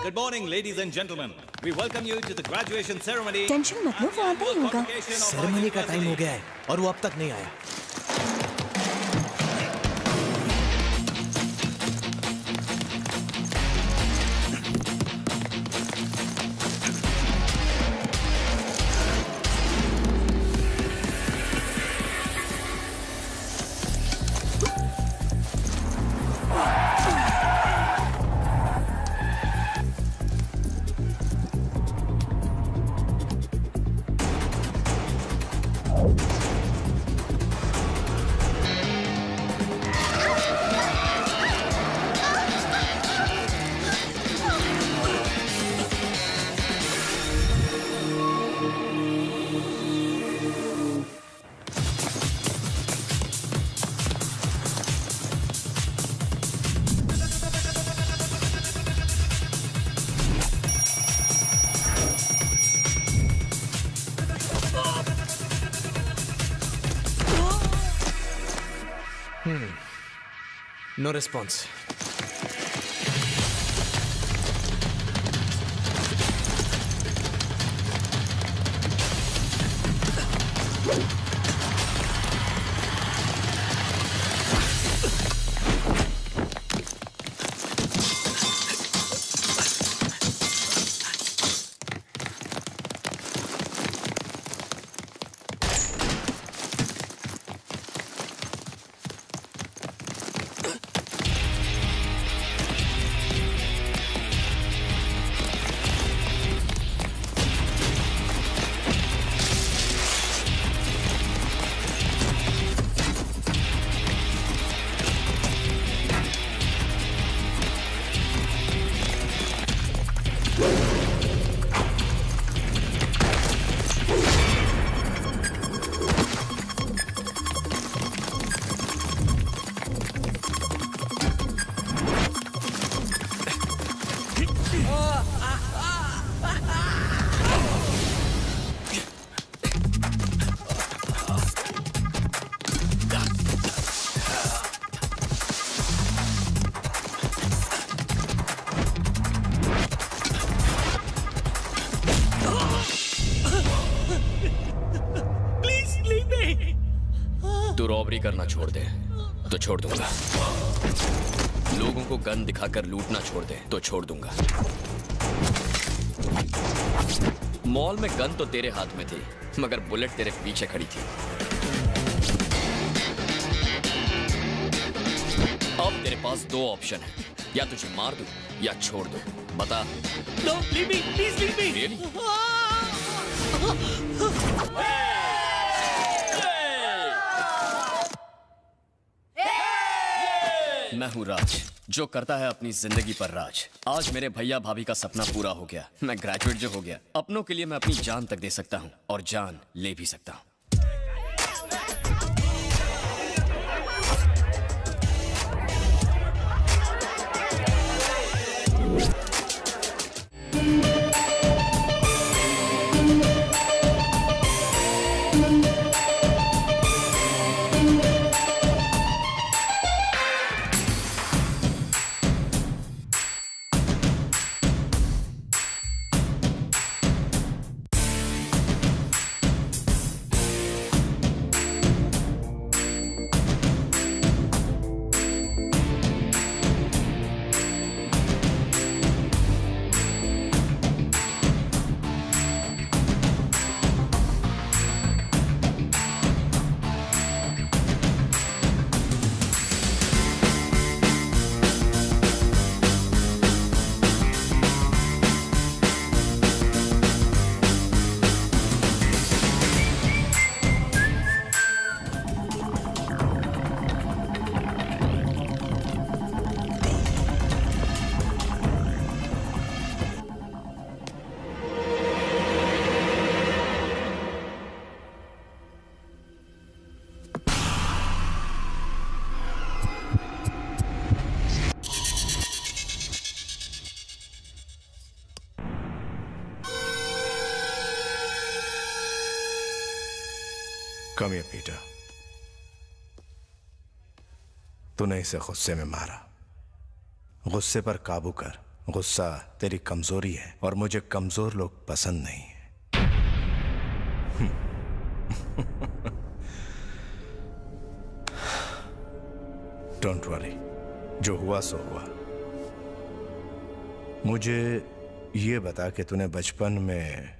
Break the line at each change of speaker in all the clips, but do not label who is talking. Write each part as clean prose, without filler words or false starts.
Good morning, ladies and gentlemen. We welcome you to the graduation ceremony.
Tension मत लो, वो आता ही होगा।
Ceremony का टाइम हो गया है और वो अब तक नहीं आया। No response.
तू रॉबरी करना छोड़ दे तो छोड़ दूंगा। लोगों को गन दिखाकर लूटना छोड़ दे तो छोड़ दूंगा। मॉल में गन तो तेरे हाथ में थी, मगर बुलेट तेरे पीछे खड़ी थी। अब तेरे पास दो ऑप्शन है, या तुझे मार दूं या छोड़ दूं। बता।
No, leave me, please leave me.
Really? मैं हूँ राज, जो करता है अपनी जिंदगी पर राज। आज मेरे भैया भाभी का सपना पूरा हो गया। मैं ग्रेजुएट जो हो गया, अपनों के लिए मैं अपनी जान तक दे सकता हूँ और जान ले भी सकता हूँ।
Come here, Peter. तूने इसे गुस्से में मारा। गुस्से पर काबू कर
गुस्सा तेरी कमजोरी है और मुझे कमजोर लोग पसंद नहीं है। डोंट वरी, जो हुआ सो हुआ। मुझे ये बता कि तूने बचपन में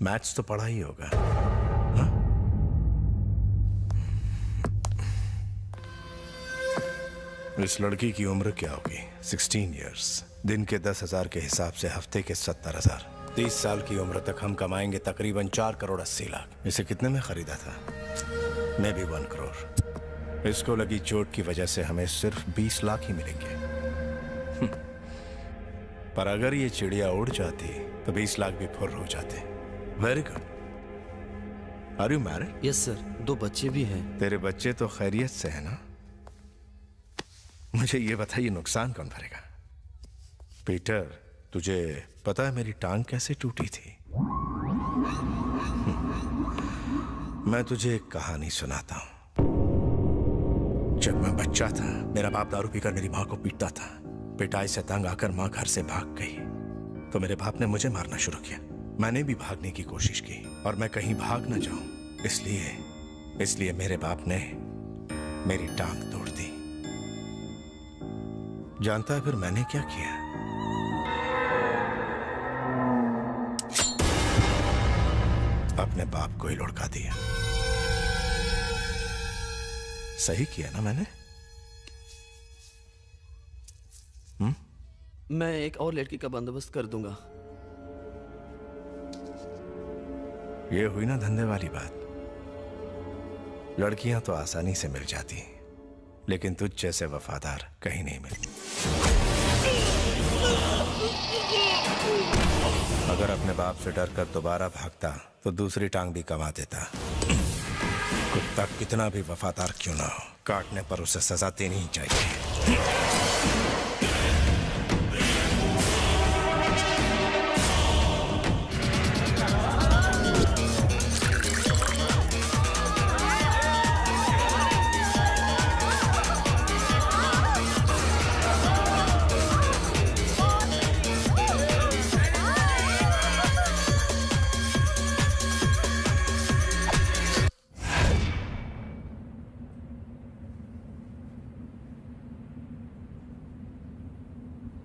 मैथ्स तो पढ़ा ही होगा, हाँ? इस लड़की की उम्र क्या होगी? 16 इयर्स। दिन के 10,000 के हिसाब से हफ्ते के 70,000। 30 साल की उम्र तक हम कमाएंगे तकरीबन 4 करोड़ 80 लाख। इसे कितने में खरीदा था? मैं भी 1 करोड़। इसको लगी चोट की वजह से हमें सिर्फ 20 लाख ही मिलेंगे। पर अगर ये चिड़िया उड़ जाती तो 20 लाख भी फुर्र हो जाते। Very good. Are you married?
Yes sir, 2 बच्चे भी हैं।
तेरे बच्चे तो खैरियत से है ना? मुझे ये बताइए, नुकसान कौन भरेगा? पीटर, तुझे पता है मेरी टांग कैसे टूटी थी? मैं तुझे एक कहानी सुनाता हूं। जब मैं बच्चा था, मेरा बाप दारू पीकर मेरी मां को पीटता था। पिटाई से तंग आकर मां घर से भाग गई तो मेरे बाप ने मुझे मारना शुरू किया। मैंने भी भागने की कोशिश की और मैं कहीं भाग न जाऊं, इसलिए मेरे बाप ने मेरी टांग तोड़ दी। जानता है फिर मैंने क्या किया? अपने बाप को ही लुढ़का दिया। सही किया ना मैंने?
मैं एक और लड़की का बंदोबस्त कर दूंगा।
ये हुई ना धंधे वाली बात। लड़कियां तो आसानी से मिल जाती, लेकिन तुझ जैसे वफादार कहीं नहीं मिलती। अगर अपने बाप से डरकर दोबारा भागता तो दूसरी टांग भी कमा देता। कुत्ता कितना भी वफादार क्यों ना हो, काटने पर उसे सजा देनी ही चाहिए।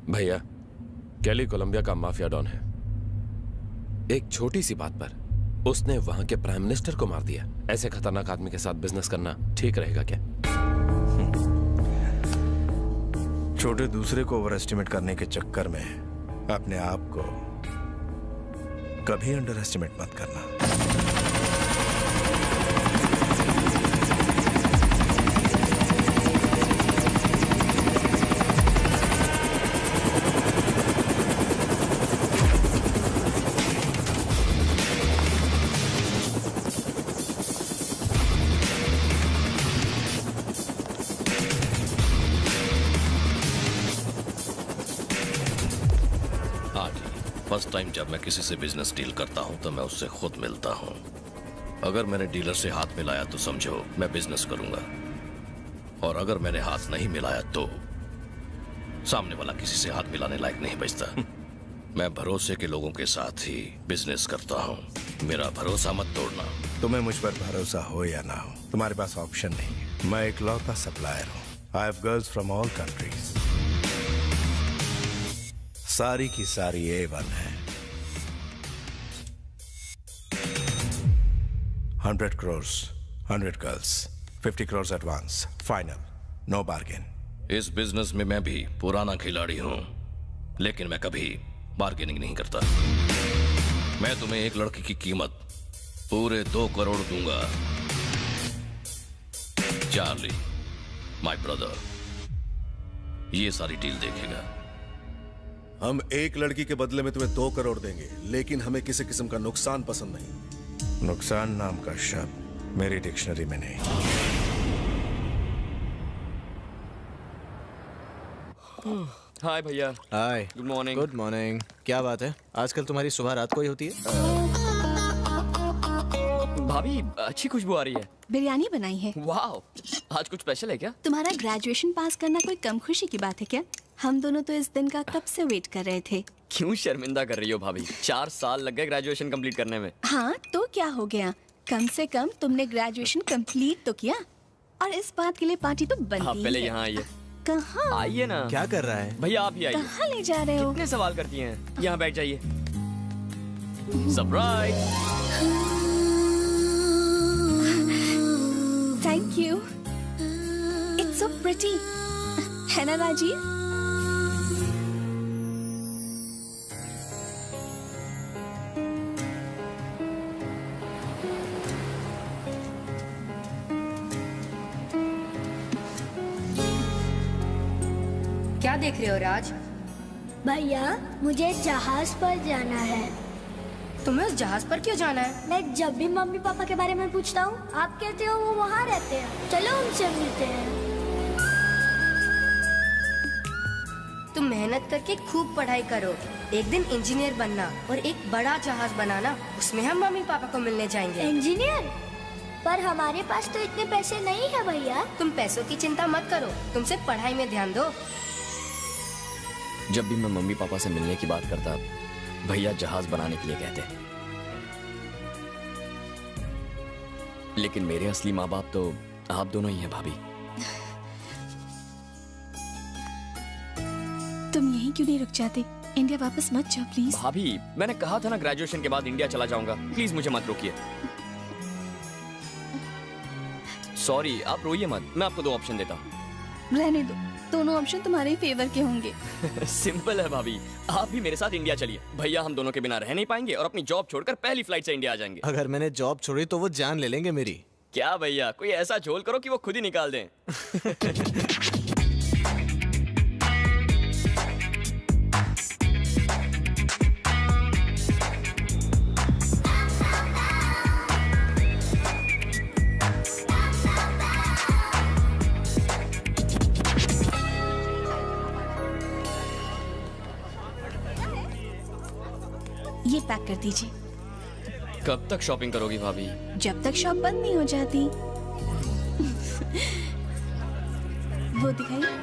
भैया, कैली कोलंबिया का माफिया डॉन है। एक छोटी सी बात पर उसने वहां के प्राइम मिनिस्टर को मार दिया। ऐसे खतरनाक आदमी के साथ बिजनेस करना ठीक रहेगा क्या?
छोटे दूसरे को ओवर एस्टिमेट करने के चक्कर में अपने आप को कभी अंडर एस्टिमेट मत करना।
फर्स्ट टाइम जब मैं किसी से बिजनेस डील करता हूं तो मैं उससे खुद मिलता हूं। अगर मैंने डीलर से हाथ मिलाया तो समझो मैं बिजनेस करूंगा, और अगर मैंने हाथ नहीं मिलाया तो सामने वाला किसी से हाथ मिलाने लायक नहीं बचता। मैं भरोसे के लोगों के साथ ही बिजनेस करता हूं। मेरा भरोसा मत तोड़ना।
तुम्हें मुझ पर भरोसा हो या ना हो, तुम्हारे पास ऑप्शन नहीं है। मैं एक लौता सप्लायर हूं। I have girls from all countries. सारी की सारी A1 है। 100 crores, 100 girls, 50 crores advance, final, no bargain.
इस बिजनेस में मैं भी पुराना खिलाड़ी हूं, लेकिन मैं कभी बार्गेनिंग नहीं करता। मैं तुम्हें एक लड़की की कीमत पूरे 2 करोड़ दूंगा। चार्ली, माय ब्रदर, ये सारी डील देखेगा।
हम एक लड़की के बदले में तुम्हें 2 करोड़ देंगे, लेकिन हमें किसी किस्म का नुकसान पसंद नहीं।
नुकसान नाम का शब्द मेरी डिक्शनरी में नहीं।
हाय भैया।
Hi.
Good morning.
Good morning. क्या बात है, आजकल तुम्हारी सुबह रात को ही होती है?
भाभी, अच्छी खुशबू आ रही है।
बिरयानी बनाई है।
वाह, आज कुछ स्पेशल है क्या?
तुम्हारा ग्रेजुएशन पास करना कोई कम खुशी की बात है क्या? हम दोनों तो इस दिन का कब से वेट कर रहे थे।
क्यों शर्मिंदा कर रही हो भाभी? 4 साल लग गए ग्रेजुएशन कंप्लीट करने में।
हाँ तो क्या हो गया, कम से कम तुमने ग्रेजुएशन कंप्लीट तो किया, और इस बात के लिए पार्टी तो
आप
बनती
पहले
ही है।
यहाँ आइए।
कहाँ
आइए ना।
क्या कर रहा है?
भैया आप ही आइए।
कहाँ ले जा रहे हो?
कितने सवाल करती हैं? यहाँ बैठ जाइए। Surprise.
Thank you, it's so pretty, है ना राजीव?
क्या देख रहे हो राज?
भैया मुझे जहाज पर जाना है।
तुम्हें उस जहाज पर क्यों जाना है?
मैं जब भी मम्मी पापा के बारे में पूछता हूँ, आप कहते हो वो वहाँ रहते हैं। चलो उनसे मिलते हैं।
तुम मेहनत करके खूब पढ़ाई करो, एक दिन इंजीनियर बनना और एक बड़ा जहाज बनाना, उसमें हम मम्मी पापा को मिलने जाएंगे।
इंजीनियर? पर हमारे पास तो इतने पैसे नहीं है भैया।
तुम पैसों की चिंता मत करो, तुम सिर्फ पढ़ाई में ध्यान दो।
जब भी मैं मम्मी पापा से मिलने की बात करता, भैया जहाज बनाने के लिए कहते। लेकिन मेरे असली माँ बाप तो आप दोनों ही हैं भाभी।
तुम यहीं क्यों नहीं रुक जाते? इंडिया वापस मत जाओ प्लीज।
भाभी मैंने कहा था ना ग्रेजुएशन के बाद इंडिया चला जाऊंगा, प्लीज मुझे मत रोकिए। सॉरी, आप रोइए मत, मैं आपको 2 ऑप्शन देता हूँ।
रहने दो, दोनों ऑप्शन तुम्हारे ही फेवर के होंगे।
सिंपल है भाभी, आप भी मेरे साथ इंडिया चलिए। भैया हम दोनों के बिना रह नहीं पाएंगे और अपनी जॉब छोड़कर पहली फ्लाइट से इंडिया आ जाएंगे।
अगर मैंने जॉब छोड़ी तो वो जान ले लेंगे मेरी।
क्या भैया, कोई ऐसा झोल करो कि वो खुद ही निकाल दें।
ये पैक कर दीजिए।
कब तक शॉपिंग करोगी भाभी?
जब तक शॉप बंद नहीं हो जाती। वो दिखाइए।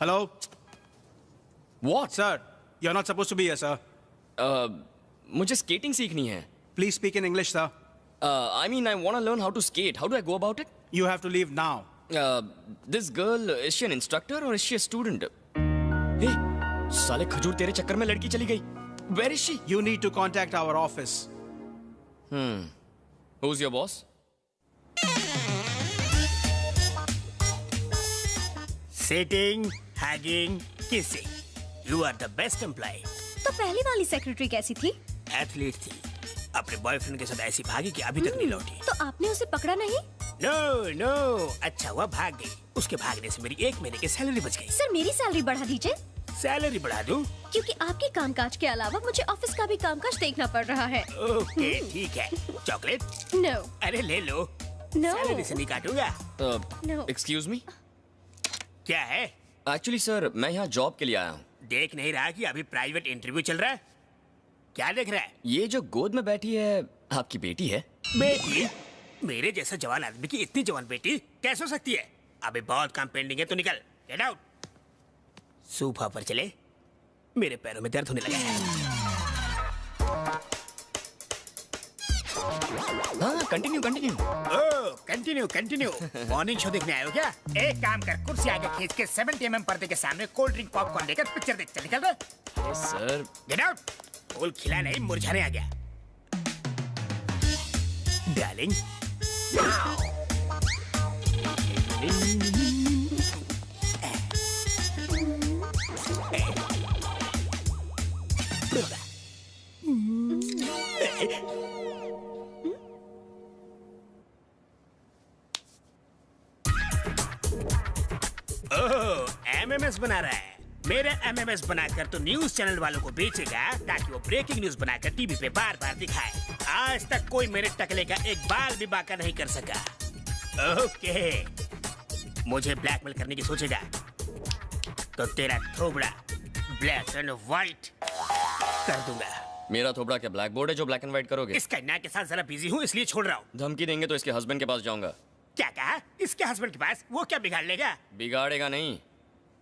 Hello?
What?
Sir, you're not supposed to be here, sir.
मुझे स्केटिंग सीखनी है।
Please speak in English, sir.
I mean, I want to learn how to skate. How do I go about it?
You have to leave now.
This girl, is she an instructor or is she a student? Hey, साले खजूर तेरे चक्कर में लड़की चली गई। Where is she?
You need to contact our office.
Who's your boss?
Sitting, hugging, kissing. You are the best employee.
तो पहली वाली सेक्रेटरी कैसी थी?
एथलीट थी, अपने बॉयफ्रेंड के साथ ऐसी भागी कि अभी तक नहीं लौटी।
तो आपने उसे पकड़ा नहीं?
नो नो, अच्छा हुआ भाग गई। उसके भागने से मेरी 1 महीने की सैलरी बच गई।
सर मेरी सैलरी बढ़ा दीजिए।
सैलरी बढ़ा दूं?
क्योंकि आपके कामकाज के अलावा मुझे ऑफिस का भी कामकाज देखना पड़ रहा है।
ओके ठीक है। चॉकलेट?
नो।
अरे ले लो।
नो।
सैलरी से नहीं काटूंगा।
नो।
Excuse me?
क्या है?
Actually, sir, मैं यहाँ जॉब के लिए आया हूँ।
देख नहीं रहा कि अभी प्राइवेट इंटरव्यू चल रहा है? क्या देख रहा है?
ये जो गोद में बैठी है, आपकी बेटी है?
बेटी, मेरे जैसा जवान आदमी की इतनी जवान बेटी कैसे हो सकती है? अभी बहुत काम पेंडिंग है, तो निकल, गेट आउट। सोफा पर चले, मेरे पैरों में दर्द होने लगा है।
हाँ, कंटिन्यू कंटिन्यू।
ओह, कंटिन्यू। मॉर्निंग शो देखने आए हो क्या? एक काम कर, कुर्सी आगे खींच के 70 mm पर्दे के सामने कोल्ड ड्रिंक पॉपकॉर्न लेकर पिक्चर देख चल, निकल रहे।
अरे सर,
गेट आउट। फूल खिला नहीं, मुरझाने आ गया। डार्लिंग, एमएमएस बना रहा है। मेरे एमएमएस बनाकर तो न्यूज चैनल वालों को बेचेगा ताकि वो ब्रेकिंग न्यूज बनाकर टीवी पे बार बार दिखाए। आज तक कोई मेरे टकले का एक बाल भी बाका नहीं कर सका। ओके, मुझे ब्लैकमेल करने की सोचेगा तो तेरा थोबड़ा ब्लैक एंड व्हाइट कर दूंगा।
मेरा थोबड़ा क्या ब्लैक बोर्ड है जो ब्लैक एंड व्हाइट करोगे?
इस कन्या के साथ जरा बिजी हूँ इसलिए छोड़ रहा हूँ।
धमकी देंगे तो इसके हस्बैंड के पास जाऊंगा।
क्या कहा? इसके हस्बैंड के पास? वो क्या बिगाड़ लेगा?
बिगाड़ेगा नहीं,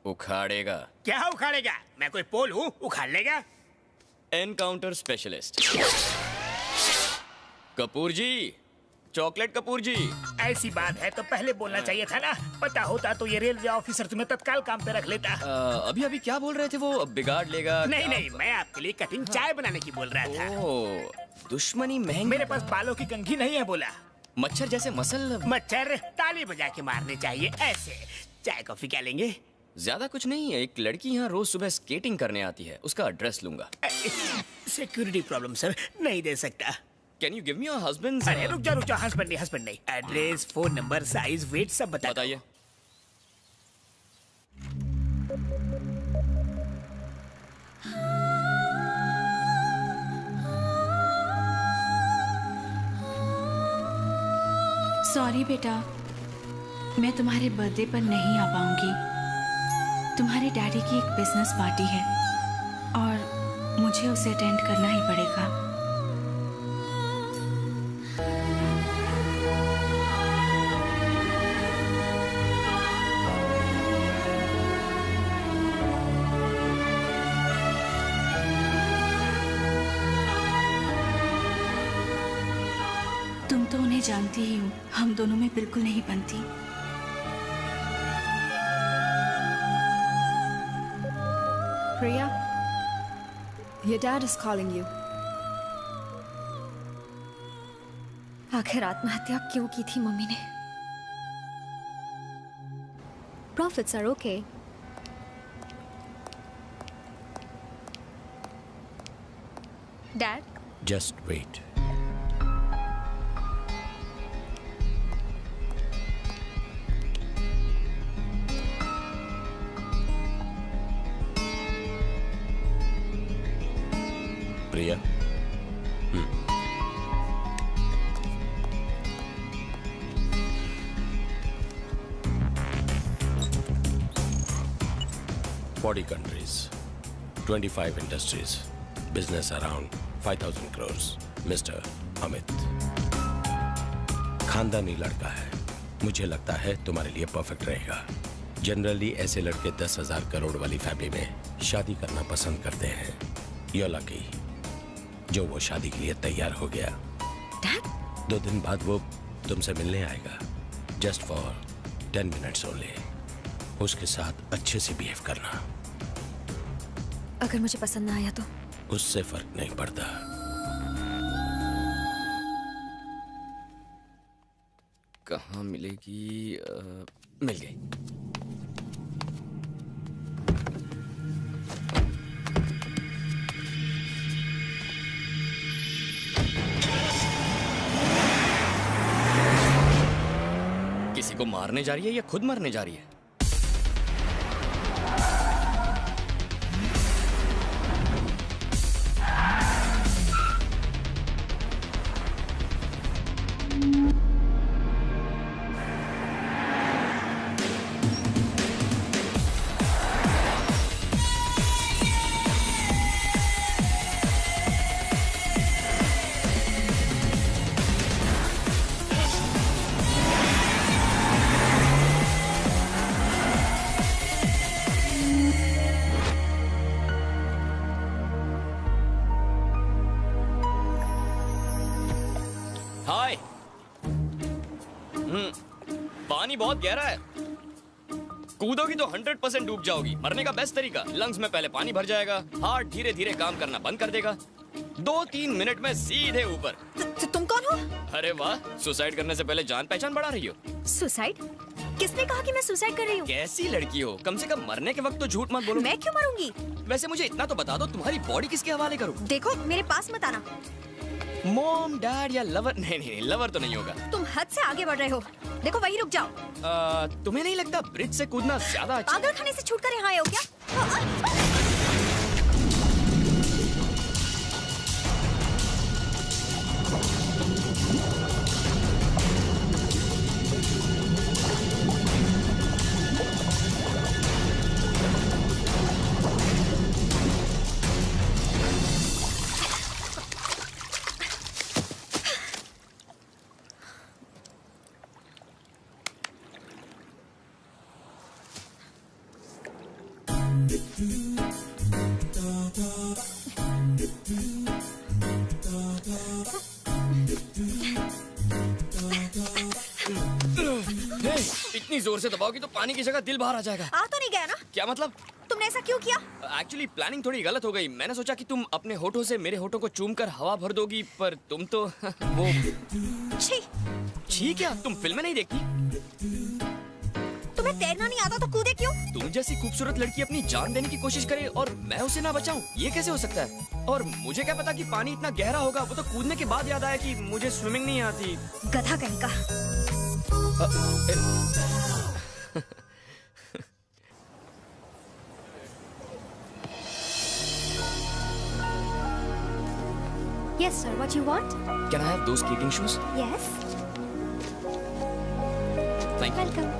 उखाड़ेगा।
क्या उखाड़ेगा? मैं कोई पोल हूँ, उखाड़ लेगा?
एनकाउंटर स्पेशलिस्ट कपूर जी, चॉकलेट कपूर जी।
ऐसी बात है तो पहले बोलना चाहिए था ना। पता होता तो ये रेलवे ऑफिसर तुम्हें तत्काल काम पे रख लेता।
अभी क्या बोल रहे थे वो? बिगाड़ लेगा?
नहीं, मैं आपके लिए कटिंग चाय बनाने की बोल रहा था।
ओह, दुश्मनी महंगी।
मेरे पास बालों की कंघी नहीं है बोला।
मच्छर जैसे मसल।
मच्छर ताली बजा के मारने चाहिए ऐसे। चाय कॉफी क्या लेंगे?
ज्यादा कुछ नहीं है, एक लड़की यहाँ रोज सुबह स्केटिंग करने आती है, उसका एड्रेस लूंगा।
सिक्योरिटी प्रॉब्लम सर, नहीं दे सकता।
Can you give me your husband?
अरे रुक जाओ, हस्बैंड नहीं। Address, phone number, size, weight सब
बताइए।
सॉरी बेटा, मैं तुम्हारे बर्थडे पर नहीं आ पाऊंगी। तुम्हारे डैडी की एक बिजनेस पार्टी है और मुझे उसे अटेंड करना ही पड़ेगा। तुम तो उन्हें जानती ही हो, हम दोनों में बिल्कुल नहीं बनती।
Priya, your dad is calling you. आखिर आत्महत्या क्यों की थी मम्मी ने? Profits are okay. Dad?
Just wait. Priya, Forty countries, 25 industries, business around 5,000 crores. Mr. Amit, खानदानी लड़का है, मुझे लगता है तुम्हारे लिए परफेक्ट रहेगा। जनरली ऐसे लड़के 10,000 करोड़ वाली फैमिली में शादी करना पसंद करते हैं। You're lucky, जो वो शादी के लिए तैयार हो गया।
Dad?
2 दिन बाद वो तुमसे मिलने आएगा, जस्ट फॉर 10 मिनट्स ओनली। उसके साथ अच्छे से बिहेव करना।
अगर मुझे पसंद ना आया तो?
उससे फर्क नहीं पड़ता।
कहाँ मिलेगी? मिल गई। किसी को मारने जा रही है या खुद मरने जा रही है? पानी बहुत गहरा है, कूदोगी तो 100% डूब जाओगी। मरने का बेस्ट तरीका, लंग्स में पहले पानी भर जाएगा, हार्ट धीरे धीरे काम करना बंद कर देगा, 2-3 मिनट में सीधे ऊपर।
तुम कौन हो?
अरे वाह, सुसाइड करने से पहले जान पहचान बढ़ा रही हो।
सुसाइड? किसने कहा कि मैं सुसाइड कर रही हूँ?
कैसी लड़की हो, कम से कम मरने के वक्त तो झूठ मत बोलो।
मैं क्यों मरूंगी?
वैसे मुझे इतना तो बता दो, तुम्हारी बॉडी किसके हवाले करूँ?
देखो, मेरे पास मत आना।
मॉम, डैड या लवर? नहीं, लवर तो नहीं होगा।
तुम हद से आगे बढ़ रहे हो। देखो, वहीं रुक जाओ।
तुम्हें नहीं लगता ब्रिज से कूदना ज्यादा अच्छा?
पागल खाने से छूटकर यहाँ आए हो क्या?
इतनी जोर से दबाओगी तो पानी की जगह दिल बाहर आ जाएगा।
आ तो नहीं गया ना?
क्या मतलब?
तुमने ऐसा क्यों किया?
एक्चुअली प्लानिंग थोड़ी गलत हो गई। मैंने सोचा कि तुम अपने होठों से मेरे होठों को चूम कर हवा भर दोगी, पर तुम तो वो छी क्या? तुम फिल्में नहीं देखती?
तुम्हें तैरना नहीं आता तो कूदे क्यों?
तुम जैसी खूबसूरत लड़की अपनी जान देने की कोशिश करे और मैं उसे ना बचाऊं, ये कैसे हो सकता है? और मुझे क्या पता कि पानी इतना गहरा होगा। वो तो कूदने के बाद याद आया कि मुझे स्विमिंग नहीं आती।
गधा कहीं का।
Yes, sir. What you want?
Can I have those skating shoes?
Yes.
Thank you.
Welcome.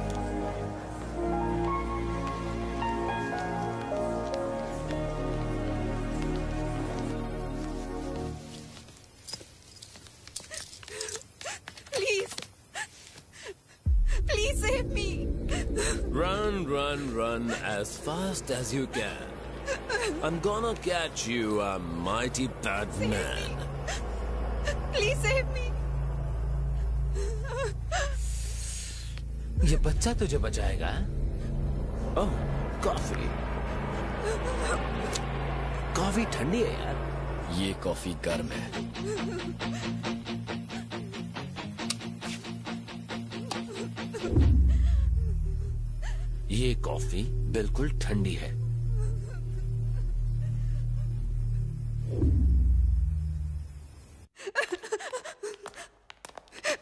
Please save me.
Run as fast as you can. I'm gonna catch you, a mighty bad man.
Please save me.
ये बच्चा तुझे बचाएगा? ओह, coffee. Coffee ठंडी है यार।
ये coffee गर्म है।
ये कॉफी बिल्कुल ठंडी है।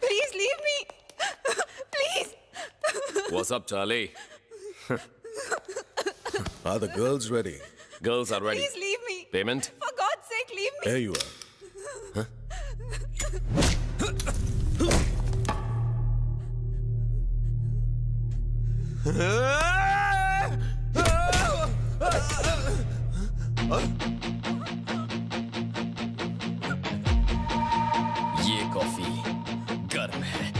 Please leave me. Please.
What's up, Charlie?
Are the girls ready?
Girls are ready.
Please leave me.
Payment?
For God's sake, leave me.
Here you are.
ये कॉफी गर्म है।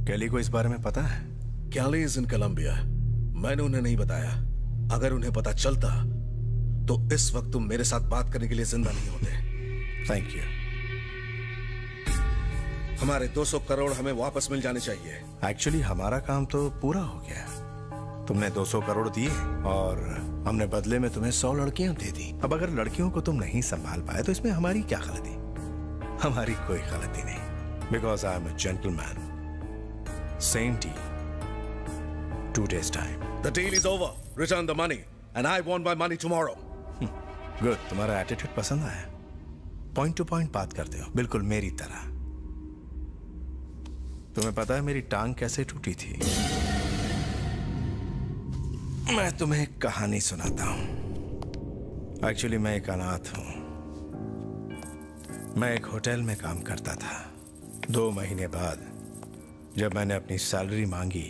कैली को इस बारे में पता है?
कैली इज इन कोलंबिया। मैंने उन्हें नहीं बताया। अगर उन्हें पता चलता तो इस वक्त तुम मेरे साथ बात करने के लिए जिंदा नहीं होते।
Thank you.
हमारे 200 करोड़ हमें वापस मिल जाने चाहिए।
एक्चुअली हमारा काम तो पूरा हो गया। तुमने 200 करोड़ दिए और हमने बदले में तुम्हें 100 लड़कियां दे दी। अब अगर लड़कियों को तुम नहीं संभाल पाए तो इसमें हमारी क्या गलती? हमारी कोई गलती नहीं। Because I am a gentleman. Same deal, 2 days time.
The deal is over. Return the money, and I want my money tomorrow.
Good, तुम्हारा एटीट्यूड पसंद आया। पॉइंट टू पॉइंट बात करते हो, बिल्कुल मेरी तरह। तुम्हें पता है मेरी टांग कैसे टूटी थी? मैं तुम्हें एक कहानी सुनाता हूं। एक्चुअली मैं एक अनाथ हूं। मैं एक होटल में काम करता था। 2 महीने बाद जब मैंने अपनी सैलरी मांगी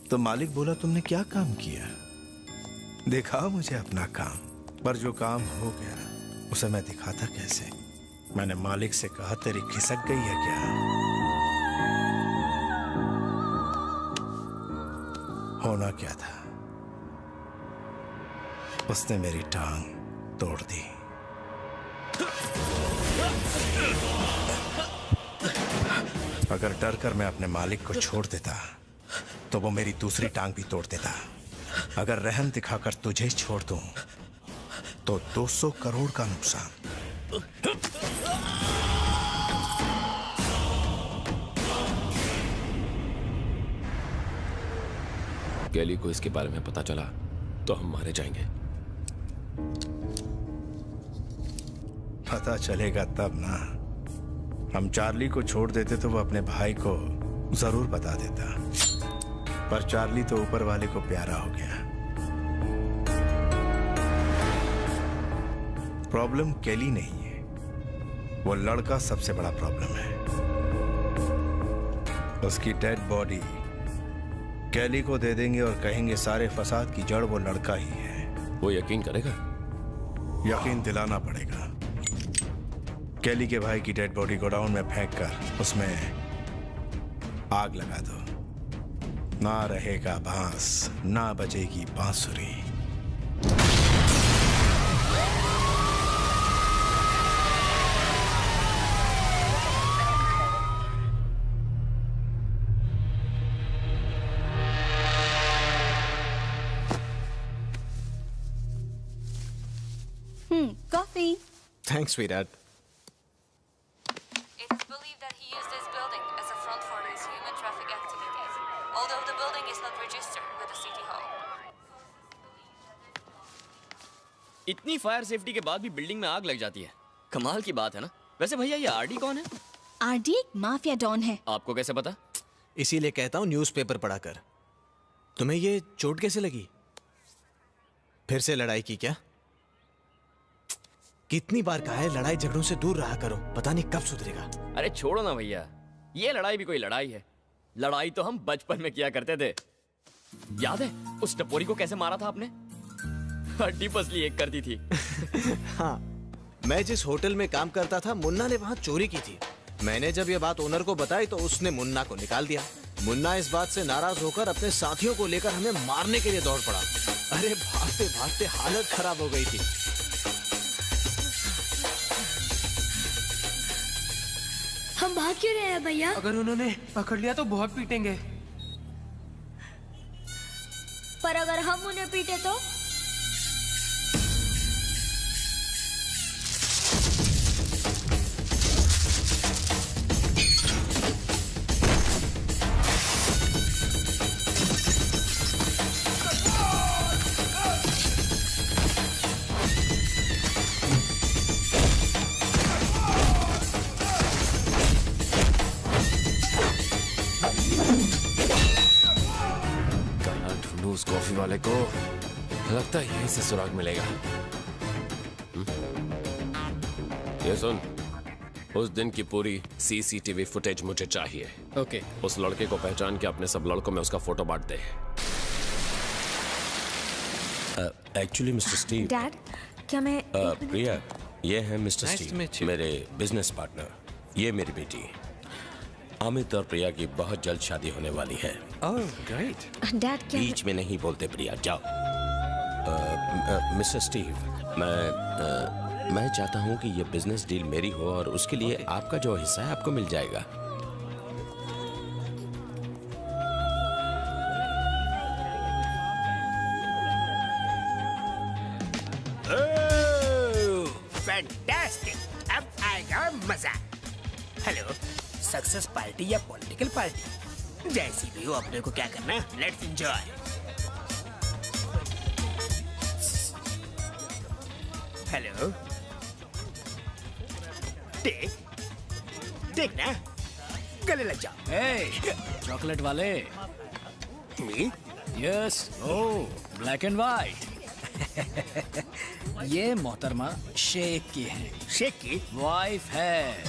तो मालिक बोला, तुमने क्या काम किया? दिखाओ मुझे अपना काम। पर जो काम हो गया उसे मैं दिखाता कैसे? मैंने मालिक से कहा, तेरी खिसक गई है क्या? होना क्या था? उसने मेरी टांग तोड़ दी। अगर डर कर मैं अपने मालिक को छोड़ देता तो वो मेरी दूसरी टांग भी तोड़ देता। अगर रहम दिखाकर तुझे छोड़ दूं तो 200 करोड़ का नुकसान।
कैली को इसके बारे में पता चला तो हम मारे जाएंगे।
पता चलेगा तब ना। हम चार्ली को छोड़ देते तो वो अपने भाई को जरूर बता देता। पर चार्ली तो ऊपर वाले को प्यारा हो गया। प्रॉब्लम कैली नहीं है, वो लड़का सबसे बड़ा प्रॉब्लम है। उसकी डेड बॉडी कैली को दे देंगे और कहेंगे सारे फसाद की जड़ वो लड़का ही है।
वो यकीन करेगा?
यकीन दिलाना पड़ेगा। कैली के भाई की डेड बॉडी गोडाउन में फेंक कर उसमें आग लगा दो। ना रहेगा बांस, ना बजेगी बांसुरी।
Coffee.
Thanks, sweetheart.
It's believed that he used this building as a front for his human traffic activities, although the building is not registered with the city hall.
इतनी फायर सेफ्टी के बाद भी बिल्डिंग में आग लग जाती है। कमाल की बात है ना। वैसे भैया ये आरडी कौन है?
आरडी एक माफिया डॉन है।
आपको कैसे पता?
इसीलिए कहता हूँ न्यूज़पेपर पढ़ा कर। तुम्हें ये चोट कैसे लगी? फिर से लड़ाई की क्या? कितनी बार कहा है लड़ाई झगड़ों से दूर रहा करो, पता नहीं कब सुधरेगा।
अरे छोड़ो ना भैया, ये लड़ाई भी कोई लड़ाई है? लड़ाई तो हम बचपन में किया करते थे। याद है उस टपोरी को कैसे मारा था आपने? हड्डी पसली एक कर दी थी।
हाँ, मैं जिस होटल में काम करता था मुन्ना ने वहां चोरी की थी। मैंने जब ये बात ओनर को बताई तो उसने मुन्ना को निकाल दिया। मुन्ना इस बात से नाराज होकर अपने साथियों को लेकर हमें मारने के लिए दौड़ पड़ा। अरे भागते भागते हालत खराब हो गई थी।
हम भाग क्यों रहे हैं भैया?
अगर उन्होंने पकड़ लिया तो बहुत पीटेंगे।
पर अगर हम उन्हें पीटे तो?
उस कॉफी वाले को लगता है यहीं से सुराग मिलेगा। ये सुन, उस दिन की पूरी सीसीटीवी फुटेज मुझे चाहिए।
ओके।
उस लड़के को पहचान के अपने सब लड़कों में उसका फोटो बांट दे।
Actually mister Steve.
डैड, क्या मैं
प्रिया, ये है mister
Nice to
Steve,
meet you.
मेरे बिजनेस पार्टनर। ये मेरी बेटी।
अमित और प्रिया की बहुत जल्द शादी होने वाली है।
Oh great.
डैड क्या
बीच में नहीं बोलते प्रिया, जाओ। मिस्टर स्टीव, मैं चाहता हूँ कि ये बिजनेस डील मेरी हो और उसके लिए आपका जो हिस्सा है आपको मिल जाएगा।
फैंटास्टिक, अब आएगा मजा। हेलो, सक्सेस पार्टी या पॉलिटिकल पार्टी, जैसी भी हो अपने को क्या करना, लेट्स एंजॉय। हेलो, टेक ना, गले लग जाओ।
चॉकलेट वाले।
Me?
Yes. Oh, black and white. ये मोहतरमा शेख की है।
शेख की
वाइफ है।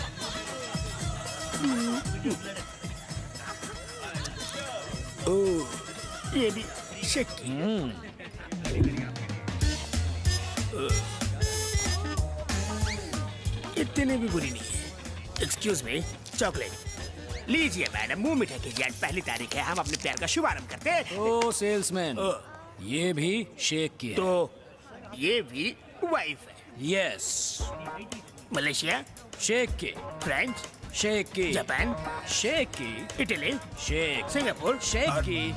ओह, ये भी शेख की। इतने भी बुरी नहीं है। एक्सक्यूज मी, चॉकलेट लीजिए मैडम, मुंह मीठा कीजिए। आज पहली तारीख है, हम अपने प्यार का शुभारंभ करते हैं।
ओ सेल्समैन, ये भी शेख की है।
तो ये भी वाइफ है।
यस।
मलेशिया
शेख की।
फ्रेंच
शेख की।
जापान
शेख की।
इटली
शेख।
सिंगापुर
शेख की।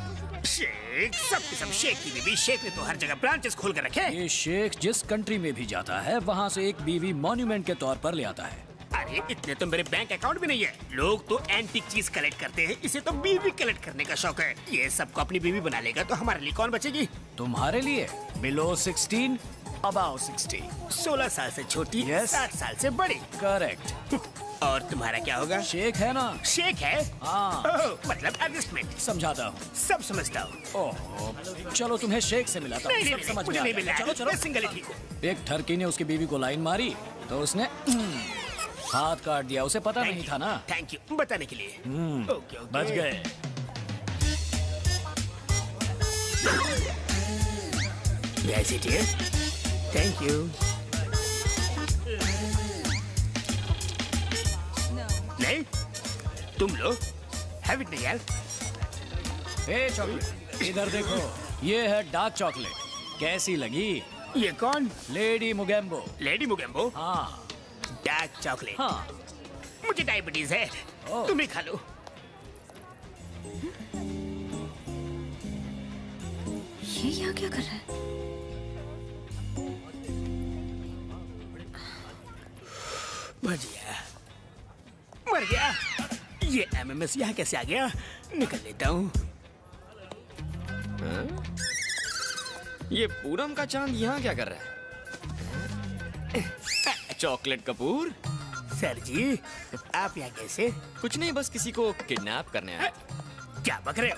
शेख, सब के सब शेख की बीवी। शेख ने तो हर जगह ब्रांचेस खोल कर रखे।
ये शेख जिस कंट्री में भी जाता है वहाँ से एक बीवी मॉन्यूमेंट के तौर पर ले आता है।
अरे इतने तो मेरे बैंक अकाउंट भी नहीं है। लोग तो एंटीक चीज कलेक्ट करते हैं, इसे तो बीवी कलेक्ट करने का शौक है। ये सबको अपनी बीवी बना लेगा तो हमारे लिए कौन बचेगी?
तुम्हारे लिए बिलो 16, अबाउट 60।
16 साल से छोटी,
Yes.
60 साल से बड़ी।
करेक्ट।
और तुम्हारा क्या होगा?
शेख है ना।
शेख है?
हाँ।
ओह, मतलब एडजस्टमेंट।
समझाता हूँ।
सब समझता हूँ।
ओह, चलो तुम्हें शेख से मिलाता हूँ।
नहीं,
सब
नहीं,
समझ में
मुझे
आ
नहीं
गया।
मिला है।
चलो चलो।
मैं सिंगल ही ठीक हूँ।
एक ठरकी ने उसकी बीवी को लाइन मारी तो उसने हाथ काट दिया। उसे पता नहीं था ना।
थैंक यू बताने के लिए। Okay, okay.
बच गए।
Yes, it is. Thank you. नहीं, तुम लो। Have it, यार।
ए चॉकलेट, इधर देखो। ये है डार्क चॉकलेट। कैसी लगी?
ये कौन?
लेडी मुगेम्बो।
लेडी मुगेम्बो?
हाँ।
Dark chocolate.
हाँ।
मुझे डायबिटीज है,
ओह।
तुम ही खा लो।
ये यहाँ क्या कर रहा है?
बच गया, मर गया। ये एमएमएस यहाँ कैसे आ गया? निकल लेता हूँ।
ये पूनम का चांद यहाँ क्या कर रहा है? चॉकलेट कपूर।
सर जी, आप यहाँ कैसे?
कुछ नहीं, बस किसी को किडनैप करने आया।
क्या बक रहे हो?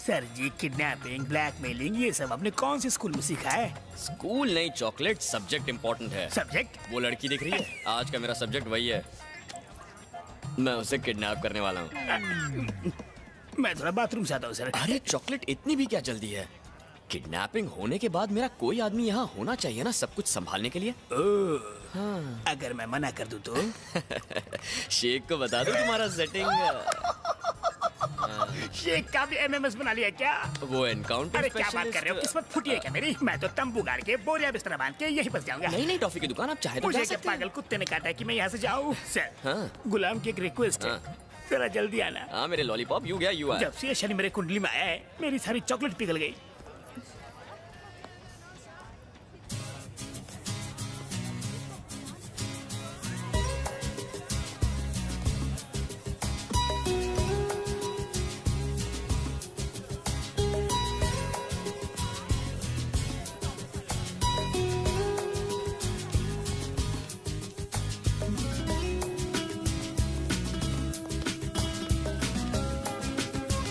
सर जी, किडनैपिंग, ब्लैकमेलिंग, ये सब आपने कौन से स्कूल में सीखा है?
स्कूल नहीं चॉकलेट, सब्जेक्ट इम्पोर्टेंट है।
सब्जेक्ट?
वो लड़की दिख रही है, आज का मेरा सब्जेक्ट वही है। मैं उसे किडनैप करने वाला हूँ।
मैं थोड़ा बाथरूम से आता हूँ सर।
अरे चॉकलेट, इतनी भी क्या जल्दी है? किडनैपिंग होने के बाद मेरा कोई आदमी यहाँ होना चाहिए ना, सब कुछ संभालने के लिए।
हाँ। अगर मैं मना कर दूं तो?
शेख को बता दो तुम्हारा सेटिंग।
शेख का भी एमएमएस बना लिया क्या?
वो एनकाउंटर
अरे क्या बात कर रहे हो? किस्मत फूटी है क्या मेरी? मैं तो तंबू गाड़ के बोरिया बिस्तर बांध के यही बस जाऊंगा।
नहीं नहीं, टॉफी की दुकान आप चाहे तो
मुझे
जा
क्या
सकते हैं।
पागल कुत्ते ने काटा है कि मैं यहाँ से जाऊँ? सर,
हाँ।
गुलाम की एक रिक्वेस्ट है, जरा जल्दी आना।
हाँ मेरे लॉलीपॉप, यू गया यू आया।
जब से ये शनि मेरे कुंडली में आया है, मेरी सारी चॉकलेट पिघल गई।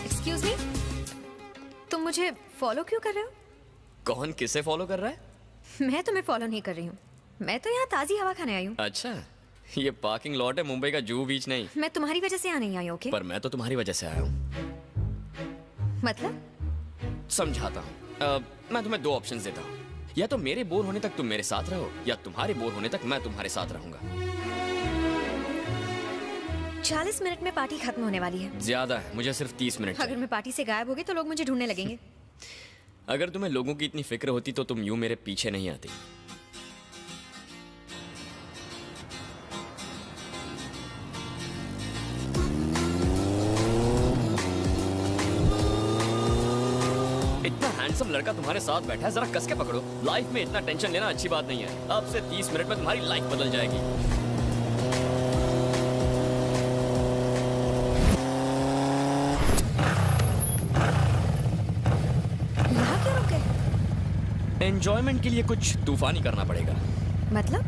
एक्सक्यूज मी, तुम मुझे फॉलो क्यों कर रहे हो?
कौन किसे फॉलो कर रहा है?
मैं तुम्हें फॉलो नहीं कर रही हूँ। मैं तो यहाँ ताज़ी हवा खाने आई हूँ।
अच्छा, ये पार्किंग लॉट है, मुंबई का जूहू बीच नहीं।
मैं तुम्हारी वजह से यहाँ नहीं आई हूँ, ओके?
पर मैं तो तुम्हारी वजह से आया हूँ।
मतलब?
समझाता हूँ। मैं तुम्हें दो ऑप्शंस देता हूँ, या तो मेरे बोर होने तक तुम मेरे साथ रहो, या तुम्हारे बोर होने तक मैं तुम्हारे साथ रहूंगा।
40 मिनट में पार्टी खत्म होने वाली है।
ज्यादा है, मुझे सिर्फ 30 मिनट
अगर मैं पार्टी से गायब हो गई तो लोग मुझे ढूंढने लगेंगे।
अगर तुम्हें लोगों की इतनी फिक्र होती तो तुम यूं मेरे पीछे नहीं आती। इतना हैंडसम लड़का तुम्हारे साथ बैठा है, जरा कस के पकड़ो। लाइफ में इतना टेंशन लेना अच्छी बात नहीं है। अब से 30 मिनट में तुम्हारी लाइफ बदल जाएगी।
यहाँ क्यों रुके?
एंजॉयमेंट के लिए कुछ तूफानी करना पड़ेगा।
मतलब?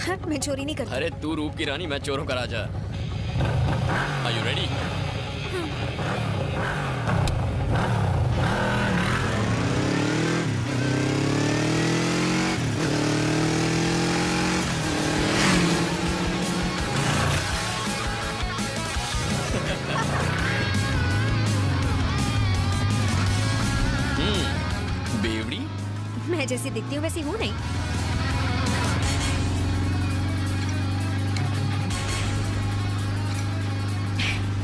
हट, मैं चोरी नहीं करती।
अरे तू रूप की रानी, मैं चोरों का राजा। Are you ready? बेवड़ी,
मैं जैसी दिखती हूँ वैसी हूँ नहीं।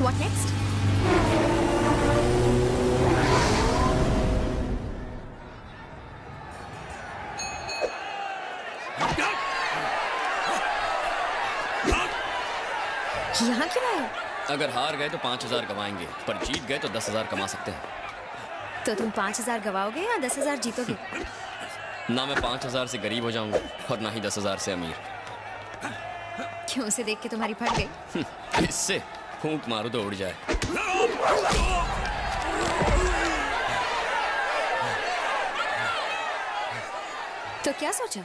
What next? यहाँ क्यों आए?
अगर हार गए तो 5,000 कमाएंगे, पर जीत गए तो 10,000 कमा सकते हैं।
तो तुम 5,000 गवाओगे या 10,000 जीतोगे?
ना मैं 5,000 से गरीब हो जाऊंगा और ना ही 10,000 से अमीर।
क्यों, उसे देख के तुम्हारी फट गई?
इससे फूंक मारो तो उड़ जाए।
तो क्या सोचा?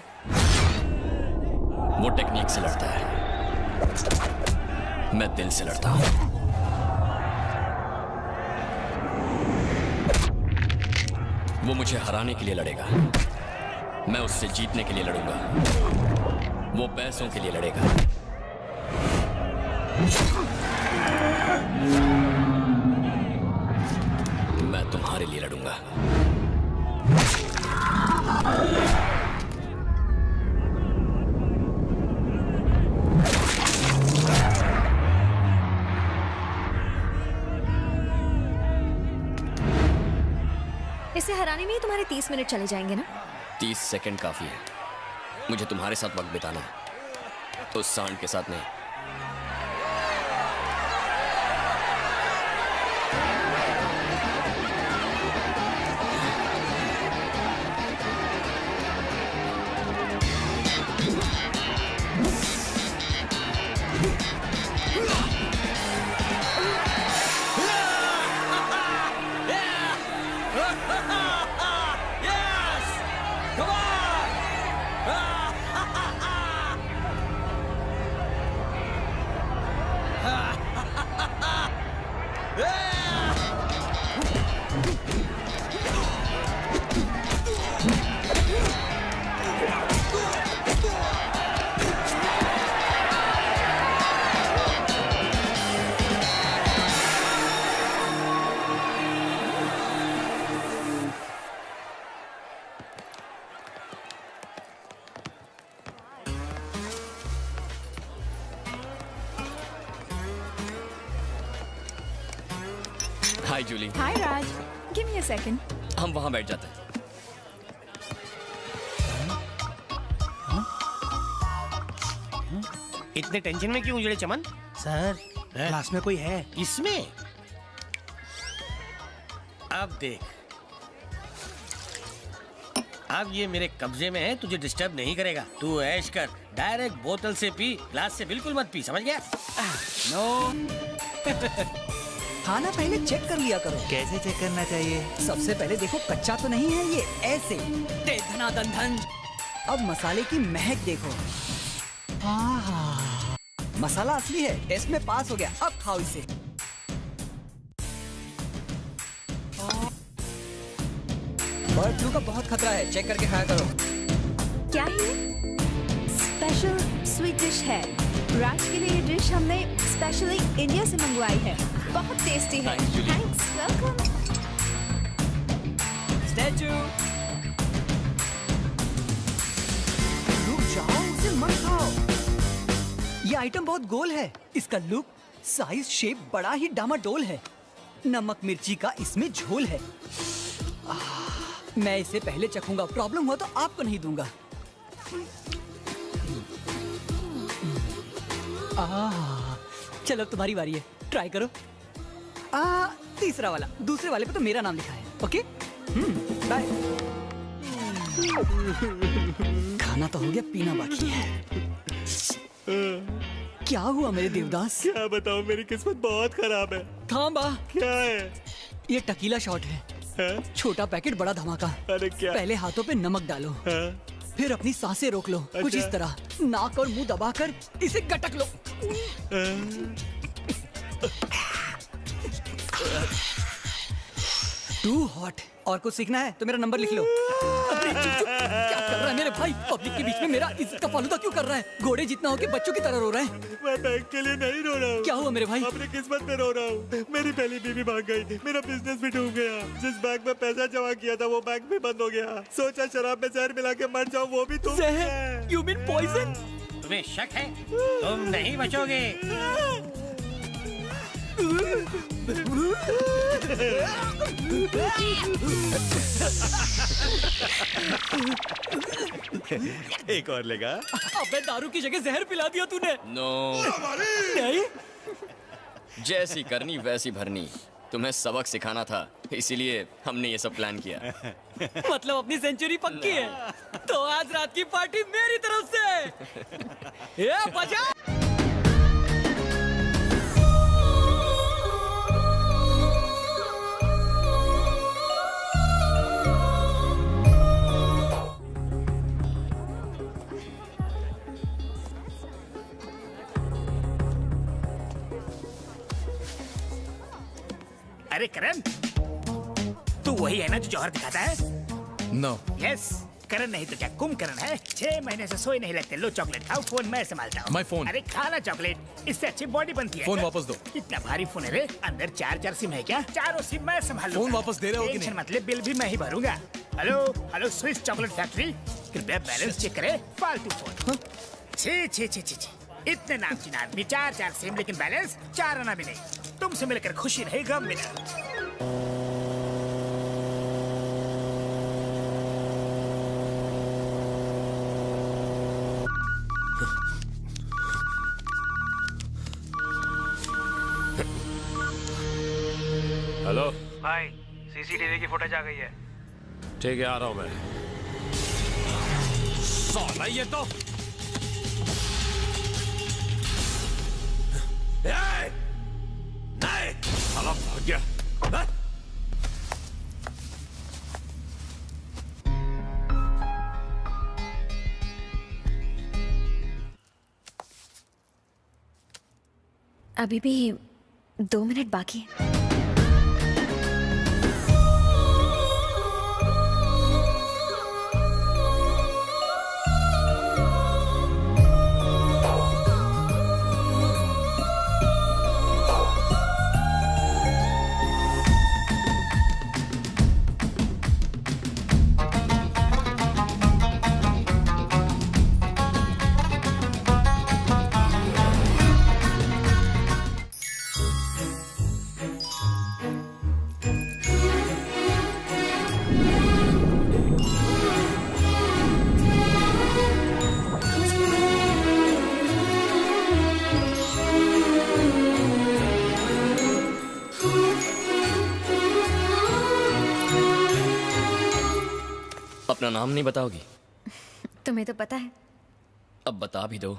वो टेक्निक से लड़ता है, मैं दिल से लड़ता हूं। वो मुझे हराने के लिए लड़ेगा, मैं उससे जीतने के लिए लड़ूंगा। वो पैसों के लिए लड़ेगा, मैं तुम्हारे लिए लड़ूंगा।
इसे हराने में ही तुम्हारे 30 मिनट चले जाएंगे ना?
30 सेकंड काफी है। मुझे तुम्हारे साथ वक्त बिताना है, उस सांड के साथ नहीं। हाय जूली।
हाय राज, गिव मी अ सेकंड।
हम वहां बैठ जाते हैं।
इतने टेंशन में क्यों उजड़े चमन?
सर, क्लास में कोई है?
इसमें अब देख, अब ये मेरे कब्जे में है, तुझे डिस्टर्ब नहीं करेगा। तू ऐश कर, डायरेक्ट बोतल से पी, ग्लास से बिल्कुल मत पी, समझ गया?
नो। खाना पहले चेक कर लिया करो।
कैसे चेक करना चाहिए?
सबसे पहले देखो कच्चा तो नहीं है ये, ऐसे दे धना धन धन। अब मसाले की महक देखो। मसाला असली है, टेस्ट में पास हो गया। अब खाओ इसे। बर्ड फ्लू का बहुत खतरा है, चेक करके खाया करो।
क्या है? स्पेशल स्वीट डिश है। राज के लिए ये डिश हमने स्पेशली इंडिया से मंगवाई है। बहुत टेस्टी है। Thanks, welcome.
स्टैचू। रुक जाओ, उसे मत खाओ। ये आइटम बहुत गोल है। इसका लुक, साइज, शेप बड़ा ही डामाडोल है। नमक मिर्ची का इसमें झोल है। मैं इसे पहले चखूंगा, प्रॉब्लम हुआ तो आपको नहीं दूंगा। चलो तुम्हारी बारी है, ट्राई करो। तीसरा वाला, दूसरे वाले पे तो मेरा नाम लिखा है। Okay, bye. खाना तो हो गया, पीना बाकी है। क्या हुआ मेरे देवदास?
क्या बताऊं, मेरी किस्मत बहुत खराब है।
थांबा।
क्या है?
ये टकीला शॉट है। छोटा पैकेट, बड़ा धमाका।
अरे क्या?
पहले हाथों पे नमक डालो, फिर अपनी सांसें रोक लो। कुछ इस तरह, नाक और मुंह दबाकर इसे गटक लो। To hot. और कुछ सीखना है तो मेरा नंबर लिख लो। अरे चुप चुप, क्या कर रहा है मेरे भाई? पब्लिक के बीच में मेरा इज्जत का फालूदा क्यों कर रहा है? घोड़े जितना हो के बच्चों की तरह रो रहा है।
मैं बैंक के लिए नहीं रो रहा हूँ।
क्या हुआ मेरे भाई?
अपनी किस्मत में रो रहा हूँ। मेरी पहली बीवी भाग गई, मेरा बिजनेस भी डूब गया। जिस बैंक में पैसा जमा किया था वो बैंक भी बंद हो गया। सोचा शराब में जहर मिला के मर जाऊँ, वो भी तुम।
जहर? You mean poison?
तुम्हें शक है? तुम नहीं बचोगे।
एक और लेगा?
अबे दारू की जगह जहर पिला दिया तूने।
नो
नहीं?
जैसी करनी वैसी भरनी। तुम्हें सबक सिखाना था, इसीलिए हमने ये सब प्लान किया।
मतलब अपनी सेंचुरी पक्की है। तो आज रात की पार्टी मेरी तरफ से। ये बजा।
अरे करण, तू वही है ना जो जौहर दिखाता है?
नो।
यस, करण नहीं तो क्या कुंभकर्ण है। 6 महीने से सोए नहीं लगते। लो चॉकलेट खाओ, फोन मैं संभालता हूँ।
My phone.
अरे खाना चॉकलेट, इससे अच्छी बॉडी बनती है।
फोन वापस दो।
कितना भारी फोन है रे? अंदर 4 सिम है क्या? चारों सिम मैं संभालूंगा।
फोन वापस दे रहे हो कि नहीं?
टेंशन मत ले, बिल भी मैं ही भरूंगा। Hello hello, Swiss chocolate factory, कृपया बैलेंस चेक करे। फालतू फोन। छी छी छी छी छी, इतने नामचीन आदमी, 4 सिम, लेकिन बैलेंस 4 आना भी नहीं। तुमसे मिलकर खुशी रही, गम मिला।
हेलो
भाई, सीसीटीवी की फुटेज आ गई है।
ठीक है, आ रहा हूं मैं। साला ये तो नहीं, साला भाग गया।
अभी भी 2 मिनट बाकी है।
अपना नाम नहीं बताओगी?
तुम्हें तो पता है।
अब बता भी दो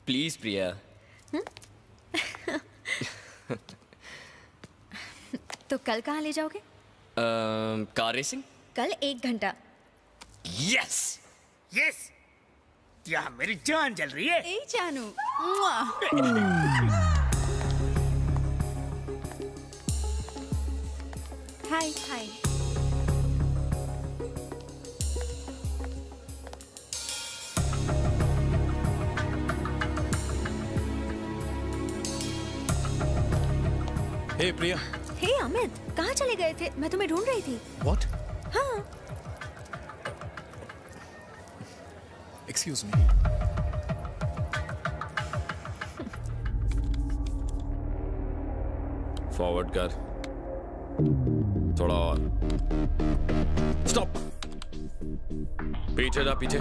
प्लीज प्रिया।
तो कल कहाँ ले जाओगे?
Car racing.
कल 1 घंटा।
यस यस, यहाँ मेरी जान जल रही है।
ए जानू। हाय हाय।
हे प्रिया।
हे अमित, कहाँ चले गए थे? मैं तुम्हें ढूंढ रही थी।
What?
हाँ।
Excuse me.
फॉरवर्ड कर, थोड़ा और। स्टॉप, पीछे जा, पीछे।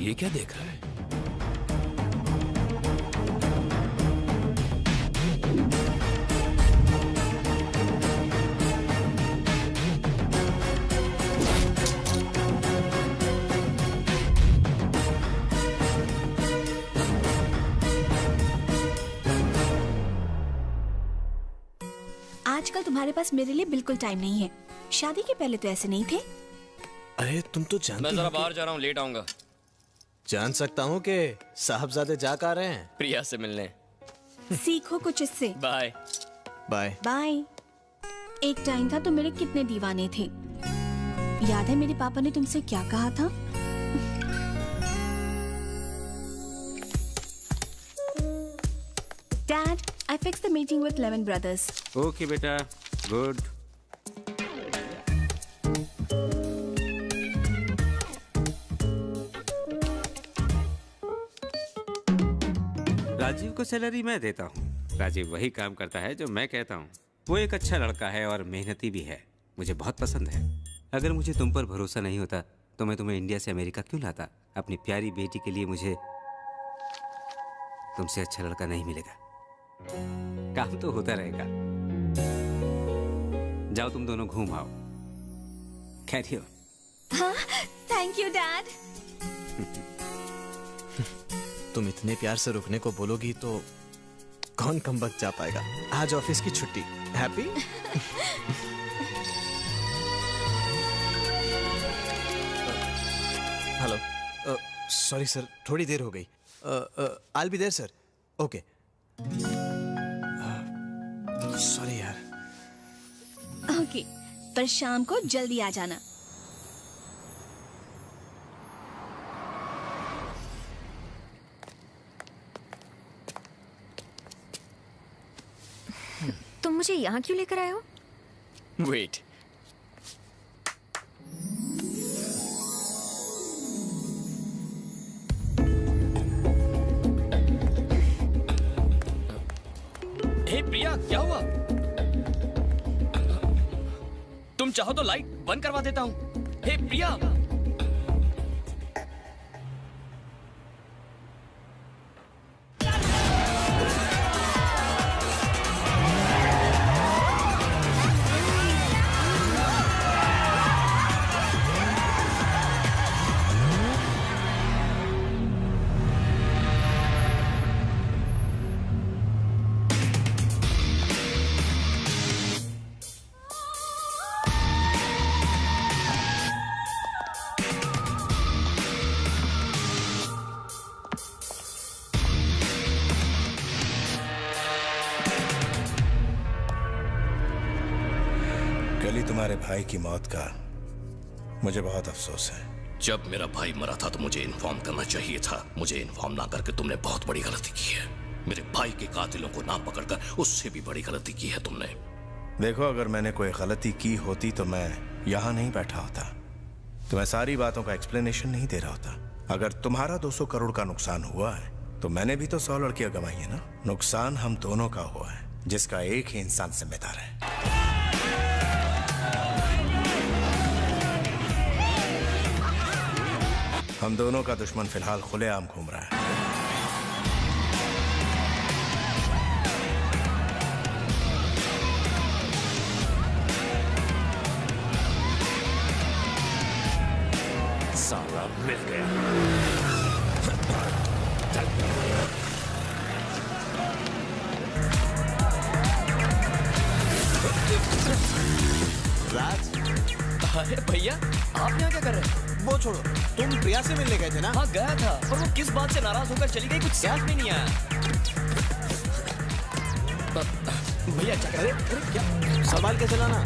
ये क्या देख रहा है?
आजकल तुम्हारे पास मेरे लिए बिल्कुल टाइम नहीं है। शादी के पहले तो ऐसे नहीं थे।
अरे तुम तो जानती
मैं
हो
जरा
कि-
बाहर जा रहा हूँ, लेट आऊंगा।
जान सकता हूँ कि साहबजादे जाग आ रहे हैं।
प्रिया से मिलने।
सीखो कुछ इससे।
Bye
bye
bye. एक टाइम था तो मेरे कितने दीवाने थे। याद है मेरे पापा ने तुमसे क्या कहा था? Dad, I fixed the meeting with Lemon Brothers.
Okay बेटा, गुड। राजीव को सैलरी मैं देता हूँ। राजीव वही काम करता है जो मैं कहता हूँ। वो एक अच्छा लड़का है और मेहनती भी है, मुझे बहुत पसंद है। अगर मुझे तुम पर भरोसा नहीं होता तो मैं तुम्हें इंडिया से अमेरिका क्यों लाता? अपनी प्यारी बेटी के लिए मुझे तुमसे अच्छा लड़का नहीं मिलेगा। काम तो होता रहेगा। जाओ तुम दोनों घूम आओ। Carry on.
हाँ, थैंक यू डैड।
तुम इतने प्यार से रुकने को बोलोगी तो कौन कम वक्त जा पाएगा। आज ऑफिस की छुट्टी। हैप्पी? हेलो, सॉरी सर, थोड़ी देर हो गई। I be there sir. Okay, sorry यार।
ओके, पर शाम को जल्दी आ जाना।
तुम मुझे यहाँ क्यों लेकर आए हो?
वेट, हे प्रिया, क्या हुआ? तुम चाहो तो लाइट बंद करवा देता हूं। हे प्रिया,
कल ही तुम्हारे भाई की मौत का मुझे बहुत अफसोस है।
जब मेरा भाई मरा था तो मुझे इन्फॉर्म करना चाहिए था। मुझे इन्फॉर्म ना करके तुमने बहुत बड़ी गलती की है। मेरे भाई के कातिलों को ना पकड़कर उससे भी बड़ी गलती की है तुमने।
देखो, अगर मैंने कोई गलती की होती तो मैं यहाँ नहीं बैठा होता, तो मैं सारी बातों का एक्सप्लेनेशन नहीं दे रहा होता। अगर तुम्हारा 200 करोड़ का नुकसान हुआ है तो मैंने भी तो 100 लड़कियां गंवाई है ना। नुकसान हम दोनों का हुआ है, जिसका एक ही इंसान जिम्मेदार है। हम दोनों का दुश्मन फिलहाल खुलेआम घूम रहा है।
सारा मिल गया।
राज,
अरे भैया, आप यहाँ क्या कर रहे हैं?
वो छोड़ो, तुम प्रिया से मिलने गए थे ना?
हाँ गया था, पर वो किस बात से नाराज होकर चली गई कुछ समझ में नहीं आया। भैया क्या कर रहे हैं?
क्या संभाल के चलाना।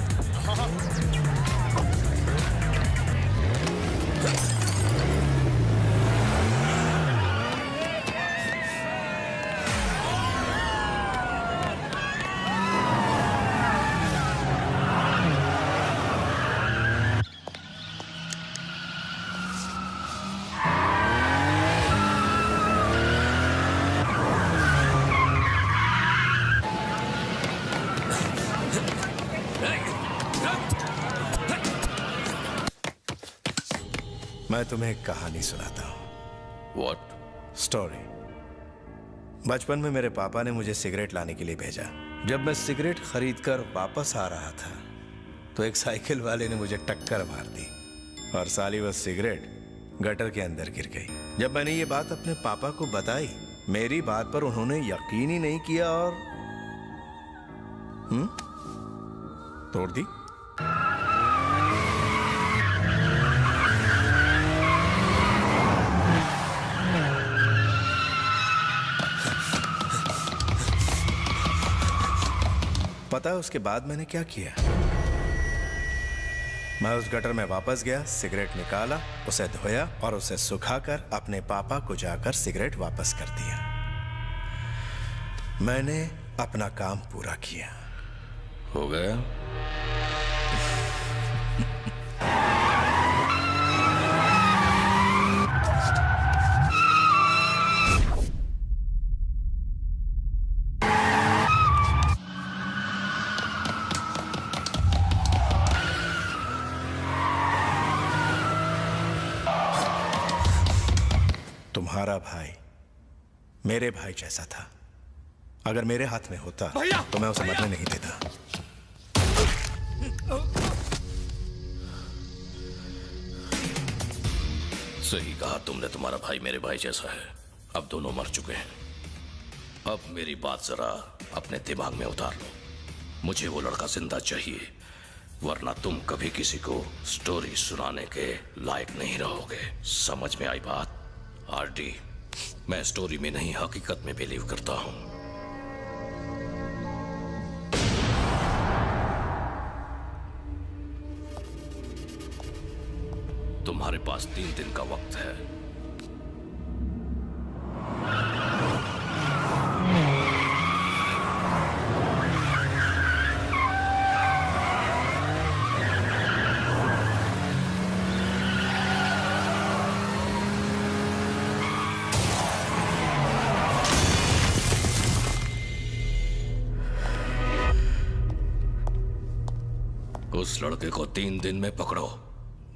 मैं तुम्हें एक कहानी सुनाता हूँ।
What?
स्टोरी। बचपन में मेरे पापा ने मुझे सिगरेट लाने के लिए भेजा। जब मैं सिगरेट खरीदकर वापस आ रहा था तो एक साइकिल वाले ने मुझे टक्कर मार दी और साली वो सिगरेट गटर के अंदर गिर गई। जब मैंने ये बात अपने पापा को बताई, मेरी बात पर उन्होंने यकीन ही नहीं किया और तोड़ दी। पता है उसके बाद मैंने क्या किया? मैं उस गटर में वापस गया, सिगरेट निकाला, उसे धोया और उसे सुखाकर अपने पापा को जाकर सिगरेट वापस कर दिया। मैंने अपना काम पूरा किया।
हो गया?
तुम्हारा भाई मेरे भाई जैसा था। अगर मेरे हाथ में होता तो मैं उसे मरने नहीं देता।
सही कहा तुमने, तुम्हारा भाई मेरे भाई जैसा है। अब दोनों मर चुके हैं। अब मेरी बात जरा अपने दिमाग में उतार लो। मुझे वो लड़का जिंदा चाहिए, वरना तुम कभी किसी को स्टोरी सुनाने के लायक नहीं रहोगे। समझ में आई बात? आरडी, मैं स्टोरी में नहीं हकीकत में बिलीव करता हूं। तुम्हारे पास 3 दिन का वक्त है। उस लड़के को 3 दिन में पकड़ो,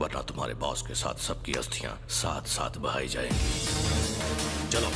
वरना तुम्हारे बॉस के साथ सबकी अस्थियां साथ साथ बहाई जाएंगी। चलो।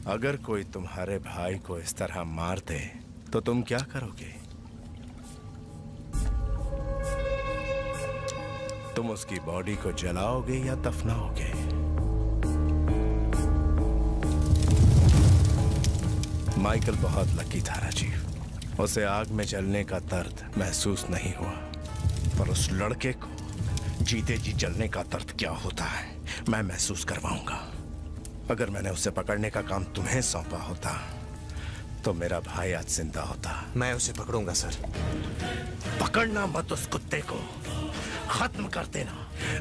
अगर कोई तुम्हारे भाई को इस तरह मार दे तो तुम क्या करोगे? तुम उसकी बॉडी को जलाओगे या दफनाओगे? माइकल बहुत लकी था राजीव। उसे आग में जलने का दर्द महसूस नहीं हुआ, पर उस लड़के को जीते जी जलने का दर्द क्या होता है मैं महसूस करवाऊंगा। अगर मैंने उसे पकड़ने का काम तुम्हें सौंपा होता तो मेरा भाई आज जिंदा होता।
मैं उसे पकड़ूंगा सर।
पकड़ना मत उस कुत्ते को, खत्म कर देना।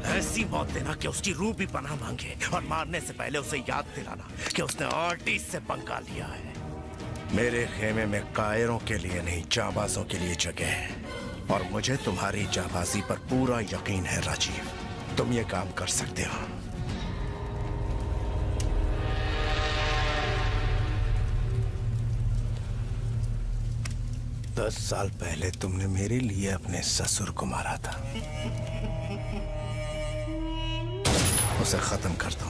ऐसी मौत देना कि उसकी रूह भी पनाह मांगे, और मारने से पहले उसे याद दिलाना कि उसने आर्टिस्ट से पंगा लिया है। मेरे खेमे में कायरों के लिए नहीं, जाबाजों के लिए जगह है, और मुझे तुम्हारी जाबाजी पर पूरा यकीन है राजीव। तुम ये काम कर सकते हो। 10 साल पहले तुमने मेरे लिए अपने ससुर को मारा था। उसे खत्म कर दो।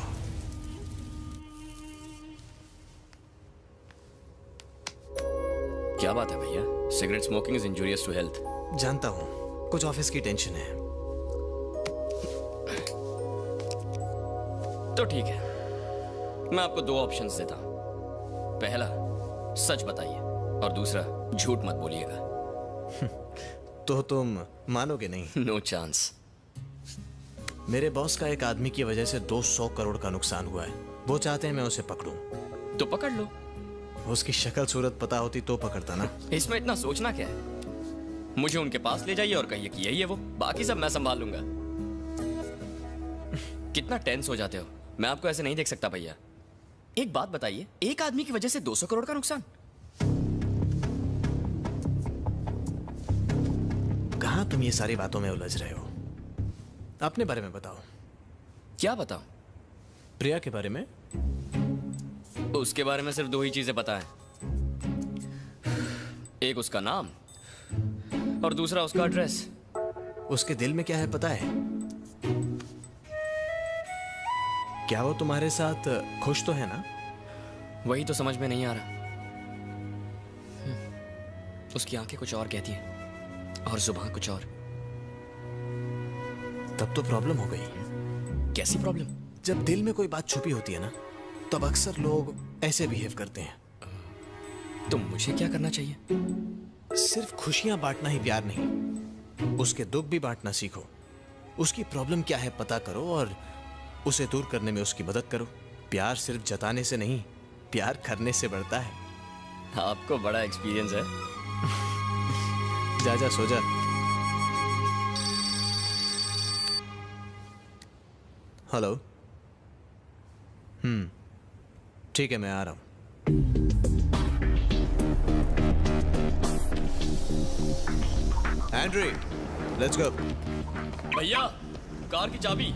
क्या बात है भैया? Cigarette smoking is injurious to health.
जानता हूँ, कुछ ऑफिस की टेंशन है।
तो ठीक है, मैं आपको 2 ऑप्शंस देता हूं। पहला, सच बताइए, और दूसरा, झूठ मत बोलिएगा।
तो तुम मानोगे नहीं?
No chance.
मेरे बॉस का एक आदमी की वजह से 200 करोड़ का नुकसान हुआ है। वो चाहते हैं मैं उसे पकड़ूं।
तो पकड़ लो।
उसकी शक्ल सूरत पता होती तो पकड़ता ना।
इसमें इतना सोचना क्या है? मुझे उनके पास ले जाइए और कहिए कि यही है वो, बाकी सब मैं संभाल लूंगा। कितना टेंस हो जाते हो, मैं आपको ऐसे नहीं देख सकता भैया। एक बात बताइए, एक आदमी की वजह से 200 करोड़ का नुकसान?
कहां तुम ये सारी बातों में उलझ रहे हो? अपने बारे में बताओ।
क्या बताऊं?
प्रिया के बारे में?
उसके बारे में सिर्फ 2 ही चीजें पता है। एक उसका नाम और दूसरा उसका एड्रेस।
उसके दिल में क्या है पता है? क्या वो तुम्हारे साथ खुश तो है ना?
वही तो समझ में नहीं आ रहा। उसकी आंखें कुछ और कहती हैं और जुबान कुछ और।
तब तो प्रॉब्लम हो गई।
कैसी प्रॉब्लम?
जब दिल में कोई बात छुपी होती है ना, तब अक्सर लोग ऐसे बिहेव करते हैं।
तो मुझे क्या करना चाहिए?
सिर्फ खुशियां बांटना ही प्यार नहीं, उसके दुख भी बांटना सीखो। उसकी प्रॉब्लम क्या है पता करो और उसे दूर करने में उसकी मदद करो। प्यार सिर्फ जताने से नहीं, प्यार करने से बढ़ता है।
आपको बड़ा एक्सपीरियंस है।
जा जा सो जा। हेलो। ठीक है, मैं आ रहा हूं। Andre, let's go.
भैया, कार की चाबी।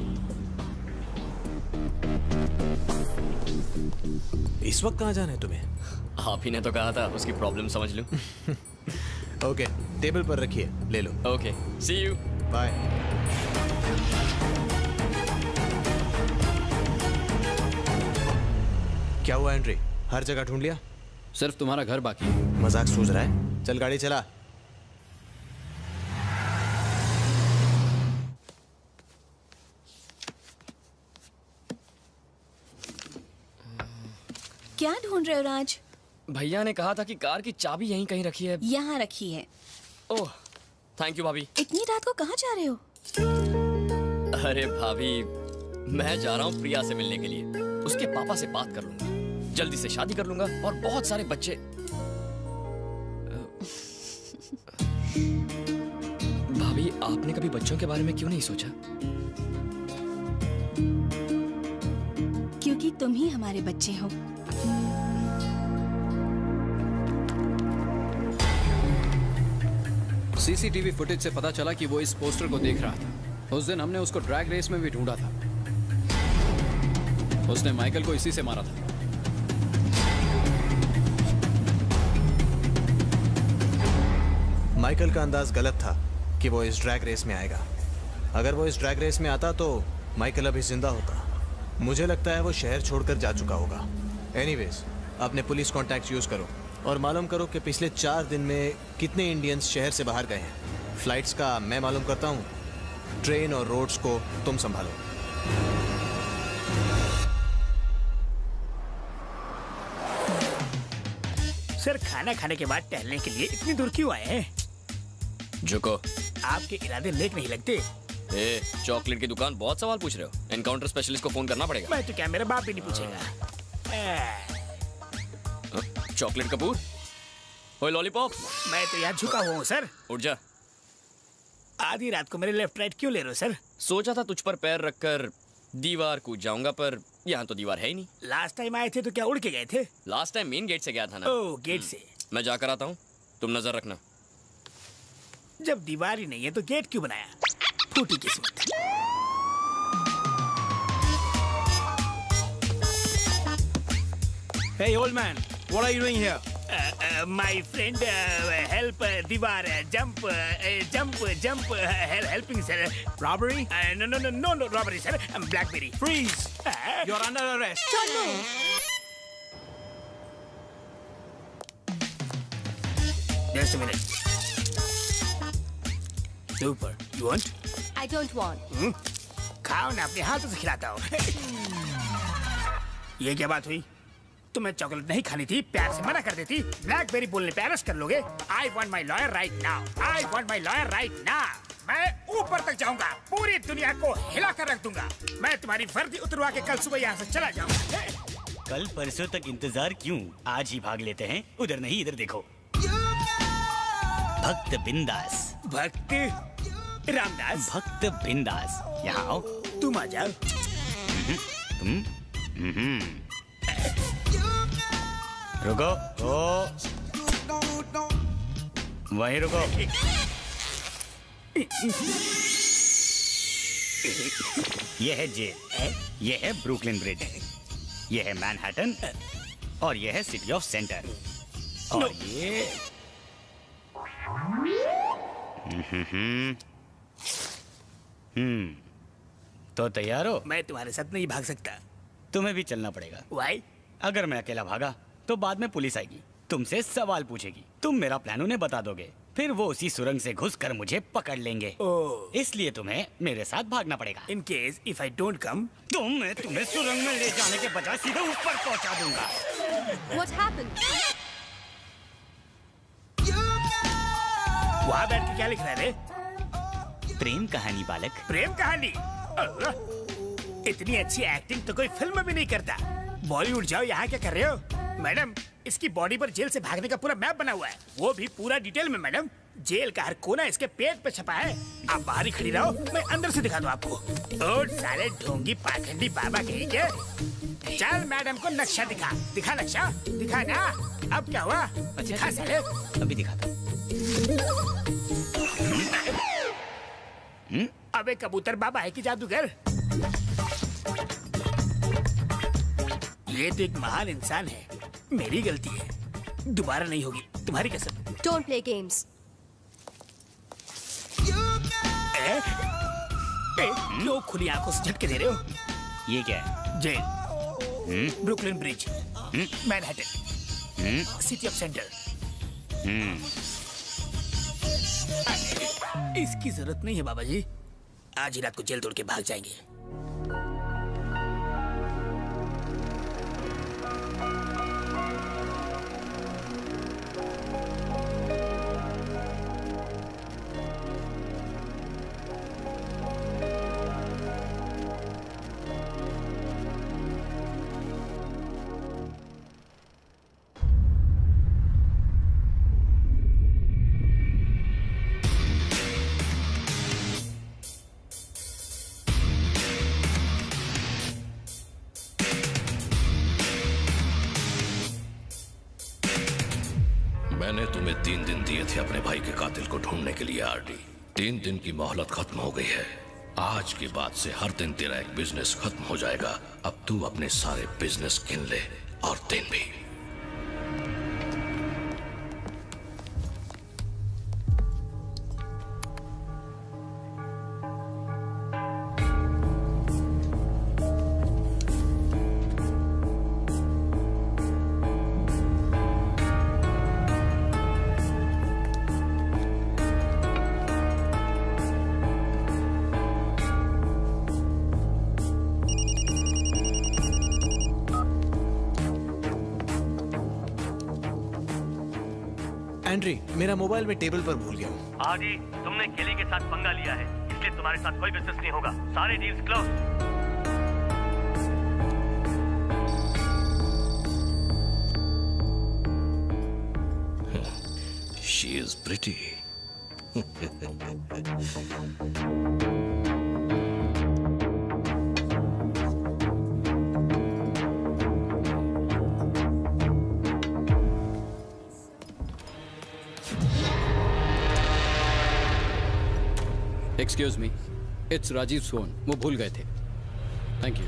इस वक्त कहां जाना है तुम्हें?
आप ही ने तो कहा था उसकी प्रॉब्लम समझ लूं।
ओके, टेबल पर रखिए, ले लो।
Okay, see you.
बाय। क्या हुआ एंड्री? हर जगह ढूंढ लिया?
सिर्फ तुम्हारा घर बाकी है।
मजाक सूझ रहा है? चल गाड़ी चला।
क्या ढूंढ रहे हो राज?
भैया ने कहा था कि कार की चाबी यहीं कहीं रखी है।
यहाँ रखी है।
ओह, थैंक यू भाभी।
इतनी रात को कहाँ जा रहे हो?
अरे भाभी, मैं जा रहा हूँ प्रिया से मिलने के लिए। उसके पापा से बात कर लूंगा, जल्दी से शादी कर लूंगा और बहुत सारे बच्चे। भाभी, आपने कभी बच्चों के बारे में क्यों नहीं सोचा?
क्योंकि तुम ही हमारे बच्चे हो।
सीसीटीवी फुटेज से पता चला कि वो इस पोस्टर को देख रहा था। उस दिन हमने उसको ड्रैग रेस में भी ढूंढा था। उसने माइकल को इसी से मारा था।
माइकल का अंदाज गलत था कि वो इस ड्रैग रेस में आएगा। अगर वो इस ड्रैग रेस में आता तो माइकल अभी जिंदा होता। मुझे लगता है वो शहर छोड़कर जा चुका होगा। एनीवेज, अपने पुलिस कॉन्टैक्ट यूज करो और मालूम करो कि पिछले 4 दिन में कितने इंडियंस शहर से बाहर गए हैं। फ्लाइट्स का मैं मालूम करता हूँ, ट्रेन और रोड्स को तुम संभालो।
सर, खाना खाने के बाद टहलने के लिए इतनी दूर क्यों आए हैं?
झुको।
आपके इरादे नेक नहीं लगते।
ए, चॉकलेट की दुकान बहुत सवाल पूछ रहे हो। एनकाउंटर स्पेशलिस्ट को फोन करना पड़ेगा।
मैं तो क्या, मेरा बाप भी नहीं पूछेगा।
चॉकलेट कपूर, ओए लॉलीपॉप।
मैं तो यहाँ झुका हुआ हूँ सर।
उठ जा।
आधी रात को मेरे लेफ्ट राइट क्यों ले रहे हो सर?
सोचा था तुझ पर पैर रखकर दीवार कूद जाऊंगा, पर यहाँ तो दीवार है ही नहीं।
लास्ट टाइम आए थे तो क्या उड़ के गए थे?
लास्ट टाइम मेन गेट से गया था ना।
ओह, गेट से।
मैं जाकर आता हूँ, तुम नजर रखना।
जब दीवार ही नहीं है तो गेट क्यों बनाया? फूटी किस्मत।
Hey old man, what are you doing here?
My friend, help दीवार, jump, helping sir.
Robbery?
No, robbery sir. Blackberry.
Freeze! You're under arrest.
Just a minute. Super. You want?
I don't want.
खाओ ना, अपने हाथों से खिलाता हूँ। ये क्या बात हुई? तुम्हें चॉकलेट नहीं खानी थी, प्यार से मना कर देती। ब्लैकबेरी बोलने पे अरेस्ट कर लोगे। I want my lawyer right now. I want my lawyer right now. मैं ऊपर तक जाऊंगा, पूरी दुनिया को हिला कर रख दूंगा। मैं तुम्हारी वर्दी उतरवा के कल सुबह यहाँ से चला जाऊंगा।
कल परसों तक इंतजार क्यों, आज ही भाग लेते हैं। उधर नहीं इधर देखो। भक्त बिंदास।
भक्त रामदास।
भक्त बिंदास, यहाँ आओ।
तुम आ जाओ।
तुम रुको, ओ वहीं रुको। ये है जेल, ये है ब्रुकलिन ब्रिज, ये है मैनहट्टन और ये है सिटी ऑफ सेंटर। और ये तो तैयार हो?
मैं तुम्हारे साथ नहीं भाग सकता।
तुम्हें भी चलना पड़ेगा।
वाई?
अगर मैं अकेला भागा तो बाद में पुलिस आएगी, तुमसे सवाल पूछेगी, तुम मेरा प्लान उन्हें बता दोगे, फिर वो उसी सुरंग से घुसकर मुझे पकड़ लेंगे। इसलिए तुम्हें मेरे साथ भागना पड़ेगा।
In case if I don't come,
मैं तुम्हें सुरंग में ले जाने के बजाय सीधे ऊपर पहुंचा दूंगा।
What happened?
वहाँ बैठ के क्या लिख रहा है?
प्रेम कहानी बालक।
प्रेम कहानी? इतनी अच्छी एक्टिंग तो कोई फिल्म में नहीं करता। बॉलीवुड जाओ, यहाँ क्या कर रहे हो? मैडम, इसकी बॉडी पर जेल से भागने का पूरा मैप बना हुआ है, वो भी पूरा डिटेल में। मैडम, जेल का हर कोना इसके पेट पे छपा है। आप बाहर ही खड़ी रहो, मैं अंदर से दिखा दूं आपको। ओ साले ढोंगी पाखंडी बाबा कहीं के। चल मैडम को नक्शा दिखा। दिखा नक्शा, दिखा ना। अब क्या हुआ? दिखा साले।
अभी दिखाता।
अबे कबूतर बाबा है कि जादूगर? ये तो एक महान इंसान है। मेरी गलती है, दोबारा नहीं होगी, तुम्हारी कसम।
Don't play games.
क्यों खुली आंखों से झटके दे रहे हो?
ये क्या है?
Jail, Brooklyn Bridge, Manhattan, city of centre. इसकी जरूरत नहीं है बाबा जी, आज ही रात को जेल तोड़ के भाग जाएंगे।
मैंने तुम्हें 3 दिन दिए थे अपने भाई के कातिल को ढूंढने के लिए आरडी। 3 दिन की मोहलत खत्म हो गई है। आज के बाद से हर दिन तेरा एक बिजनेस खत्म हो जाएगा। अब तू अपने सारे बिजनेस गिन ले, और दिन भी।
एंड्री, मेरा मोबाइल में टेबल पर भूल गया हूँ।
आदि, तुमने केली के साथ पंगा लिया है, इसलिए तुम्हारे साथ कोई बिजनेस नहीं होगा। सारे deals close.
She is pretty.
Excuse me, it's Rajeev son. वो भूल गए थे। Thank you.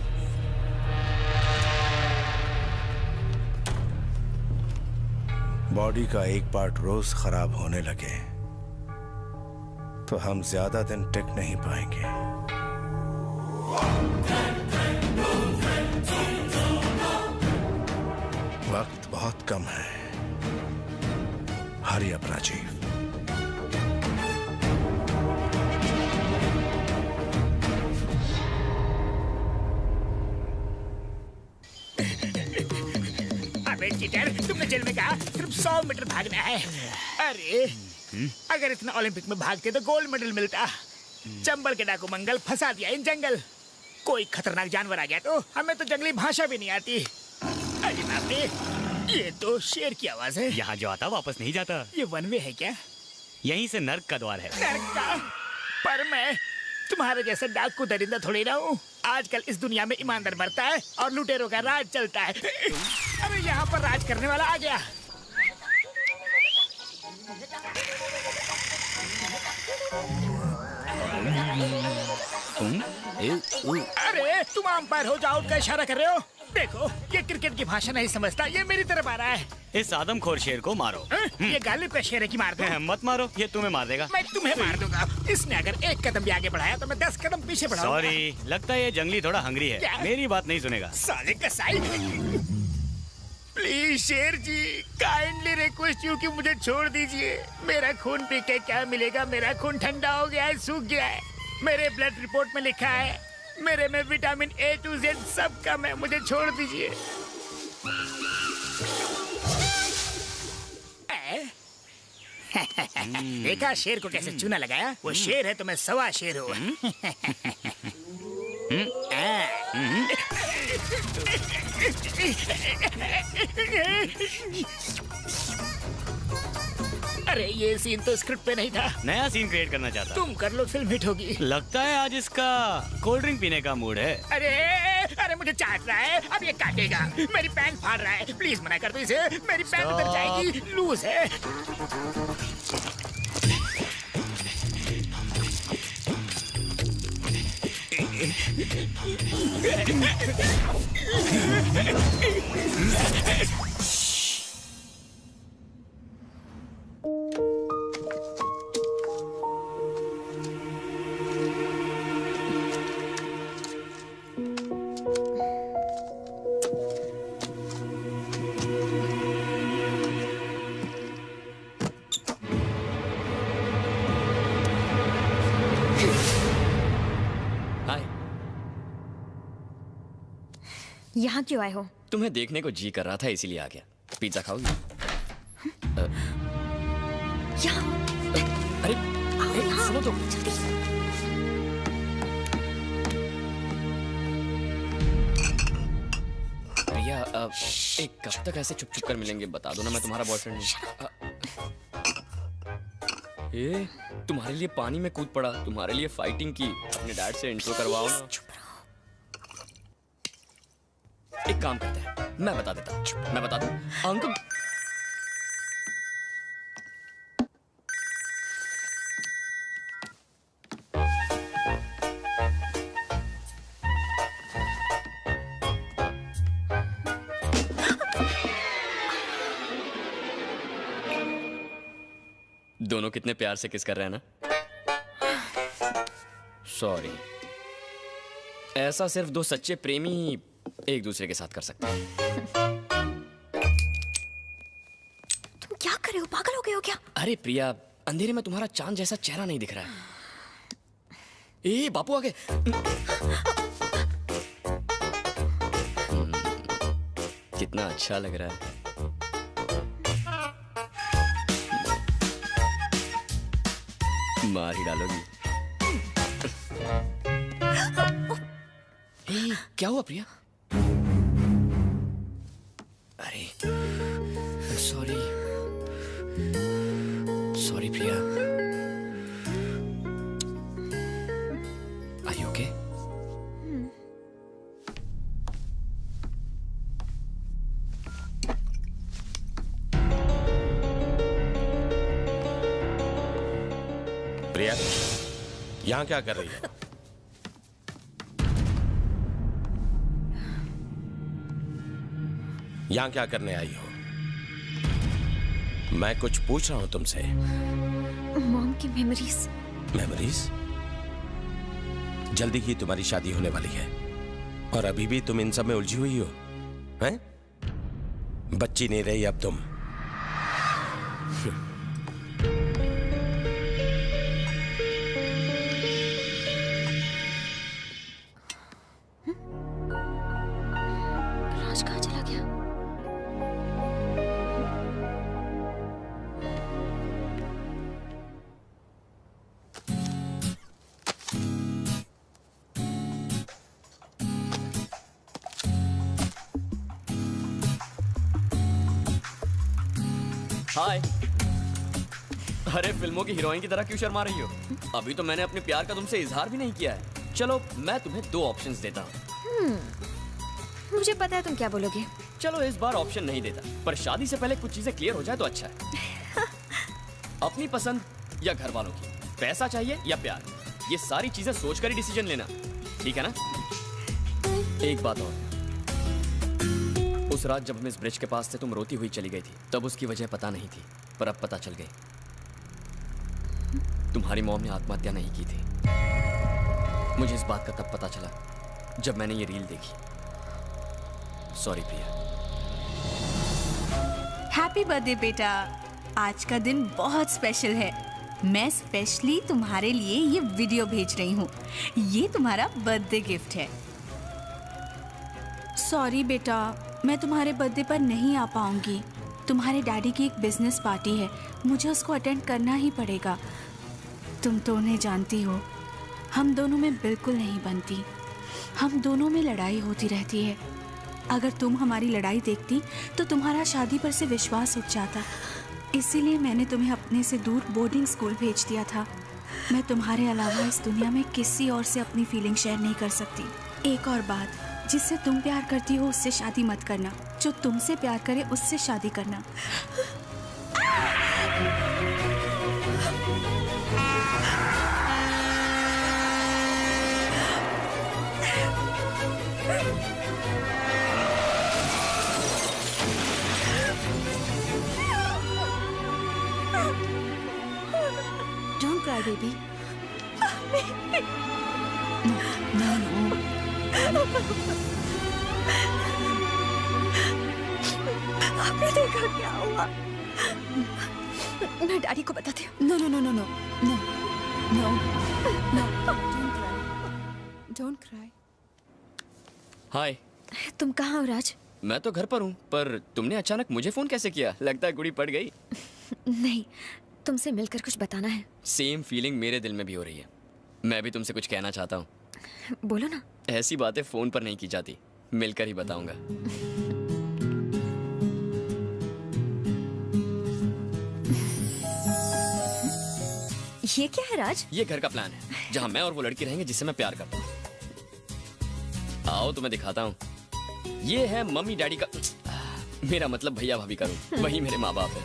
बॉडी का एक पार्ट रोज खराब होने लगे तो हम ज्यादा दिन टिक नहीं पाएंगे। वक्त बहुत कम है। Hurry up Rajiv.
अबे चीटर, तुमने जेल में कहा सिर्फ 100 मीटर भागना है। अरे अगर इतना ओलंपिक में भागते तो गोल्ड मेडल मिलता। चंबल के डाकू मंगल फंसा दिया इन जंगल। कोई खतरनाक जानवर आ गया तो हमें तो जंगली भाषा भी नहीं आती। अरे बाप रे, ये तो शेर की आवाज है।
यहाँ जो आता वापस नहीं जाता।
ये वन वे है क्या?
यहीं से नर्क का द्वार है।
नर्क का? पर मैं तुम्हारे जैसे डाकू दरिंदा थोड़ी ना हूँ। आजकल इस दुनिया में ईमानदार मरता है और लुटेरों का राज चलता है। अरे यहाँ पर राज करने वाला आ गया। अरे तुम अंपायर हो, आउट का इशारा कर रहे हो। देखो ये क्रिकेट की भाषा नहीं समझता, ये मेरी तरफ आ रहा है।
इस आदमखोर शेर को मारो।
ये गालिब का शेर है कि मार दो?
मत मारो, ये तुम्हें मार देगा।
मैं तुम्हें मार दूंगा। इसने अगर एक कदम भी आगे बढ़ाया तो मैं 10 कदम पीछे बढ़ाऊंगा।
सॉरी, लगता है ये जंगली थोड़ा हंगरी है।
क्या?
मेरी बात नहीं सुनेगा।
साले कसाई। प्लीज शेर जी, काइंडली रिक्वेस्ट यू कि मुझे छोड़ दीजिए। मेरा खून पी के क्या मिलेगा? मेरा खून ठंडा हो गया है, सूख गया है। मेरे ब्लड रिपोर्ट में लिखा है मेरे में विटामिन A to Z सब कम है। मुझे छोड़ दीजिए। देखा शेर को कैसे चूना लगाया? वो शेर है तो मैं सवा शेर हूँ। अरे ये सीन तो स्क्रिप्ट पे नहीं था।
नया सीन क्रिएट करना चाहता।
तुम कर लो, फिल्म हिट होगी।
लगता है आज इसका कोल्ड ड्रिंक पीने का मूड है।
अरे अरे मुझे चाट रहा है, अब ये काटेगा। मेरी पैंट फाड़ रहा है, प्लीज मना कर दो इसे। मेरी पैंट उतर जाएगी, लूज है।
यहाँ क्यों आए हो?
तुम्हें देखने को जी कर रहा था इसीलिए आ गया। पिज्जा खाओगी? अरे सुनो तो। प्रिया एक कब तक ऐसे चुप चुप कर मिलेंगे? बता दो ना, मैं तुम्हारा बॉयफ्रेंड हूँ। ए, तुम्हारे लिए पानी में कूद पड़ा, तुम्हारे लिए फाइटिंग की। अपने डैड से इंट्रो करवाओ ना। एक काम करते हैं, मैं बता देता हूँ। मैं बता दूं अंकल। दोनों कितने प्यार से किस कर रहे हैं ना। सॉरी, ऐसा सिर्फ दो सच्चे प्रेमी ही एक दूसरे के साथ कर सकते हैं।
तुम क्या कर रहे हो? पागल हो गए हो क्या?
अरे प्रिया, अंधेरे में तुम्हारा चांद जैसा चेहरा नहीं दिख रहा है। ए बापू आ गए। कितना अच्छा लग रहा है। मार ही डालोगी। क्या हुआ प्रिया? अरे sorry sorry Priya. Are you okay?
Priya, यहाँ क्या कर रही है? यहाँ क्या करने आई हो? मैं कुछ पूछ रहा हूं तुमसे।
मॉम की मेमोरीज।
मेमोरीज? जल्दी ही तुम्हारी शादी होने वाली है और अभी भी तुम इन सब में उलझी हुई हो, हैं? बच्ची नहीं रही अब तुम।
राज कहाँ चला गया?
हाय। अरे फिल्मों की हीरोइन की तरह क्यों शर्मा रही हो? अभी तो मैंने अपने प्यार का तुमसे इजहार भी नहीं किया है। चलो मैं तुम्हें 2 ऑप्शंस देता हूँ।
मुझे पता है तुम क्या बोलोगे।
चलो इस बार ऑप्शन नहीं देता, पर शादी से पहले कुछ चीजें क्लियर हो जाए तो अच्छा है। अपनी पसंद या घर वालों की, पैसा चाहिए या प्यार, ये सारी चीजें सोचकर ही डिसीजन लेना, ठीक है ना? एक बात और, उस रात जब हम इस ब्रिज के पास से तुम रोती हुई चली गई थी, तब उसकी वजह पता नहीं थी, पर अब पता चल गई। तुम्हारी मॉम ने आत्महत्या नहीं की थी। मुझे इस बात का तब पता चला जब मैंने ये रील देखी। सॉरी प्रिया।
हैप्पी बर्थडे बेटा, आज का दिन बहुत स्पेशल है। मैं स्पेशली तुम्हारे लिए ये वीडियो भेज रही हूँ। ये तुम्हारा बर्थडे गिफ्ट है। सॉरी बेटा, मैं तुम्हारे बर्थडे पर नहीं आ पाऊंगी। तुम्हारे डैडी की एक बिजनेस पार्टी है, मुझे उसको अटेंड करना ही पड़ेगा। तुम तो उन्हें जानती हो, हम दोनों में बिल्कुल नहीं बनती। हम दोनों में लड़ाई होती रहती है। अगर तुम हमारी लड़ाई देखती तो तुम्हारा शादी पर से विश्वास उठ जाता। इसीलिए मैंने तुम्हें अपने से दूर बोर्डिंग स्कूल भेज दिया था। मैं तुम्हारे अलावा इस दुनिया में किसी और से अपनी फीलिंग शेयर नहीं कर सकती। एक और बात, जिससे तुम प्यार करती हो उससे शादी मत करना। जो तुमसे प्यार करे उससे शादी करना।
Don't cry, baby.
आपने देखा क्या हुआ?
मैं डैडी को बताती हूँ।
No no no no no no no no,
Don't cry.
Hi.
तुम कहाँ हो राज?
मैं तो घर पर हूँ, पर तुमने अचानक मुझे फोन कैसे किया? लगता है गुड़ी पड़ गई।
नहीं, तुमसे मिलकर कुछ बताना है।
सेम फीलिंग मेरे दिल में भी हो रही है। मैं भी तुमसे कुछ कहना चाहता हूँ।
बोलो ना।
ऐसी बातें फोन पर नहीं की जाती, मिलकर ही बताऊंगा।
ये क्या है राज?
ये घर का प्लान है, जहाँ मैं और वो लड़की रहेंगे जिससे मैं प्यार करता हूँ। आओ तुम्हें दिखाता हूँ। ये है मम्मी डैडी का, मेरा मतलब भैया भाभी का रूम। वही मेरे माँ बाप है।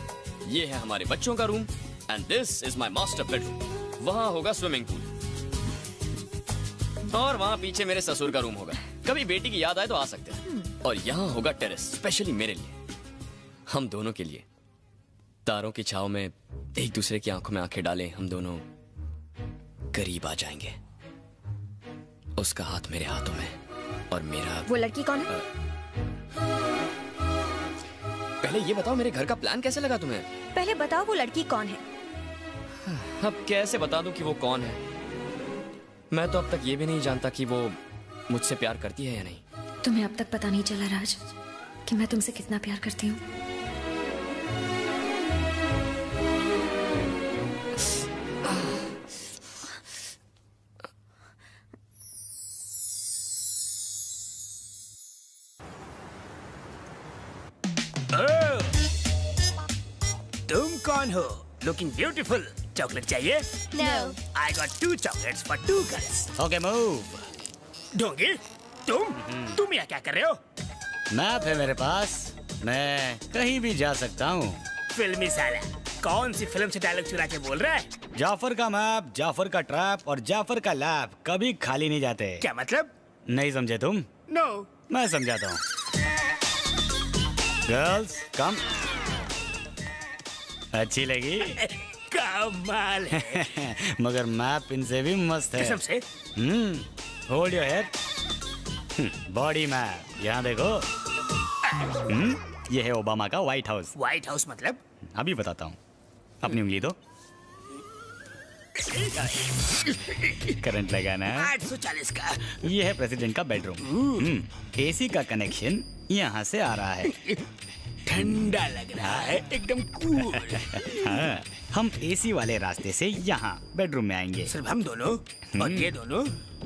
ये है हमारे बच्चों का room and this is my master bedroom. वहाँ होगा स्विमिंग पूल और वहाँ पीछे मेरे ससुर का रूम होगा। कभी बेटी की याद आए तो आ सकते हैं। और यहाँ होगा टेरेस, स्पेशली मेरे लिए, हम दोनों के लिए। तारों की छाव में एक दूसरे की आंखों में आंखें डाले हम दोनों करीब आ जाएंगे। उसका हाथ मेरे हाथों में और मेरा।
वो लड़की कौन है?
पहले ये बताओ मेरे घर का प्लान कैसे लगा तुम्हें?
पहले बताओ वो लड़की कौन है?
अब कैसे बता दूं कि वो कौन है? मैं तो अब तक ये भी नहीं जानता कि वो मुझसे प्यार करती है या नहीं।
तुम्हें अब तक पता नहीं चला राज कि मैं तुमसे कितना प्यार करती हूँ।
तुम कौन हो? Looking beautiful. चॉकलेट चाहिए?
No.
I got 2 chocolates for 2 girls.
Okay move.
ढोंगी, तुम यहाँ क्या कर रहे हो?
मैप है मेरे पास, मैं कहीं भी जा सकता हूँ।
फिल्मी साला, कौन सी फिल्म से डायलॉग चुरा के बोल रहा है?
जाफर का मैप, जाफर का ट्रैप और जाफर का लैब कभी खाली नहीं जाते।
क्या मतलब?
नहीं समझे तुम?
नो।
मैं समझाता हूँ। गर्ल्स कम। अच्छी लगी?
कमाल है।
मगर मैप इनसे भी मस्त है।
कसम से?
Hold your head. Body map, यहाँ देखो। ये है ओबामा का व्हाइट हाउस।
व्हाइट हाउस मतलब?
अभी बताता हूँ। अपनी उंगली दो। करंट लगाना है।
840 का।
ये है प्रेसिडेंट का बेडरूम। एसी का कनेक्शन यहाँ से आ रहा है।
ठंडा लग रहा है, एकदम कूल।
हाँ, हम एसी वाले रास्ते से यहाँ बेडरूम में आएंगे।
सिर्फ हम दोनों और ये दोनों?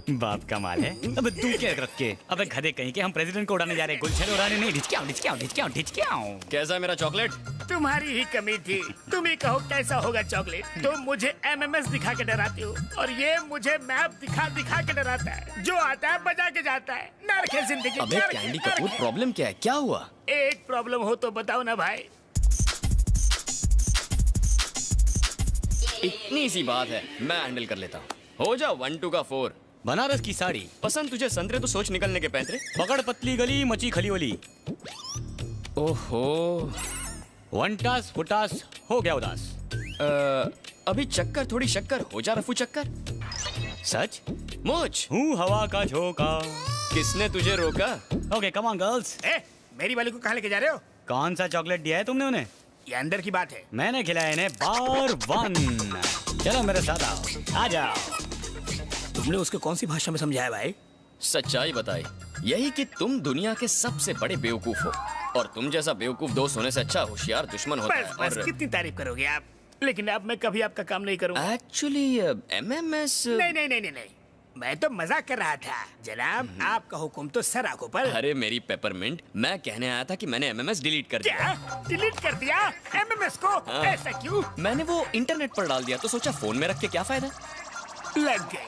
बाप का माल है। अबे तू क्या रख के? अबे गधे कहीं के, हम प्रेसिडेंट को उड़ाने जा रहे हैं, गुलशन उड़ाने नहीं। ढिचक्याओ।
कैसा है मेरा चॉकलेट?
तुम्हारी ही कमी थी। तुम ही कहो कैसा होगा चॉकलेट। तुम मुझे MMS दिखा के डराती हो और ये मुझे मैप दिखा के डराता है। जो आता है बजा के जाता है। नरक है जिंदगी।
अबे कैंडी कपूर, प्रॉब्लम क्या है? क्या हुआ?
एक प्रॉब्लम हो तो बताओ ना भाई।
इतनी सी बात है, मैं हैंडल कर लेता हूँ। हो जा 1 2 का 4।
बनारस की साड़ी
पसंद तुझे संतरे तो सोच निकलने के पैंतरे।
पकड़ पतली गली मची खलीवली।
ओहो,
वनटास फुटास हो गया उदास।
अभी चक्कर थोड़ी शक्कर, हो जा रफू चक्कर।
सच
मुझ
हूँ हवा का झोंका।
किसने तुझे रोका?
Okay come on girls.
मेरी वाली को कहाँ लेके जा रहे हो?
कौन सा चॉकलेट दिया है तुमने उन्हें?
ये अंदर की बात है।
मैंने खिलाया इन्हें बार 1। चलो मेरे साथ आओ, आ जाओ।
तुमने उसको कौन सी भाषा में समझाया भाई?
सच्चाई बताई, यही कि तुम दुनिया के सबसे बड़े बेवकूफ हो और तुम जैसा बेवकूफ दोस्त होने से अच्छा होशियार दुश्मन होता है।
बस कितनी तारीफ करोगे आप? लेकिन अब मैं कभी आपका काम नहीं करूँगा।
एक्चुअली MMS
नहीं, मैं तो मजाक कर रहा था जनाब। आपका हुक्म तो सर आंखों पर।
अरे मेरी पेपरमिंट, मैं कहने आया था कि मैंने MMS डिलीट कर दिया।
क्या डिलीट कर दिया MMS को?
हाँ।
ऐसा क्यों?
मैंने वो इंटरनेट पर डाल दिया तो सोचा फोन में रख के क्या फायदा।
लग गए।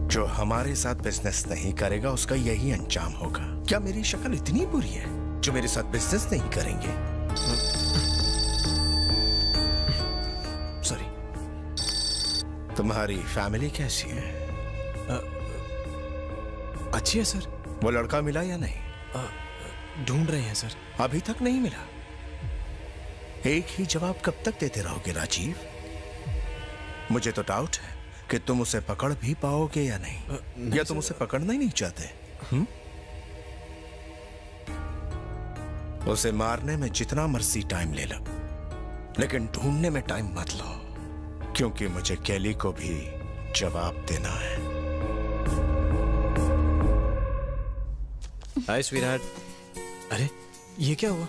जो हमारे साथ बिजनेस नहीं करेगा उसका यही अंजाम होगा। क्या मेरी शक्ल इतनी बुरी है जो मेरे साथ बिजनेस नहीं करेंगे?
सॉरी।
तुम्हारी फैमिली कैसी है?
अच्छी है सर।
वो लड़का मिला या नहीं?
ढूंढ रहे हैं सर।
अभी तक नहीं मिला। एक ही जवाब कब तक देते रहोगे राजीव? मुझे तो डाउट है कि तुम उसे पकड़ भी पाओगे या नहीं, या तुम उसे पकड़ना ही नहीं चाहते। उसे मारने में जितना मर्जी टाइम ले लो, लेकिन ढूंढने में टाइम मत लो, क्योंकि मुझे कैली को भी जवाब देना है।
हाय स्वीटहार्ट। अरे ये क्या हुआ?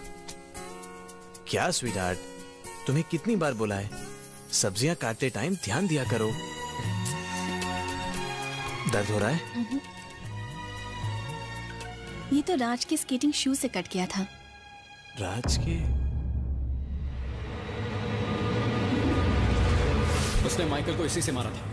क्या स्वीटहार्ट, तुम्हें कितनी बार बोला है सब्जियां काटते टाइम ध्यान दिया करो। दर्द हो रहा है?
ये तो राज के स्केटिंग शू से कट गया था।
राज के?
उसने माइकल को इसी से मारा था।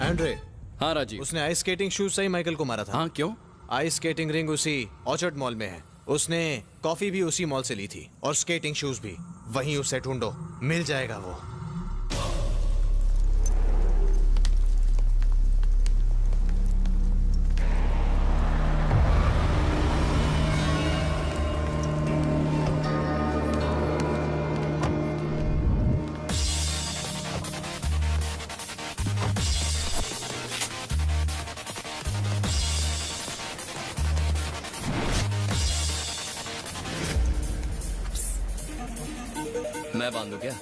एंड्रे।
हाँ राजीव।
उसने आइस स्केटिंग शूज से ही माइकल को मारा था।
हाँ क्यों?
आइस स्केटिंग रिंग उसी ऑर्चर्ड मॉल में है। उसने कॉफी भी उसी मॉल से ली थी और स्केटिंग शूज भी वहीं। उसे ढूंढो, मिल जाएगा वो।
मैं बांधू क्या?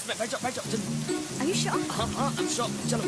बस में बैठ जाओ, बैठ जाओ जल्दी।
Are you sure?
हाँ हाँ, I'm sure, चलो।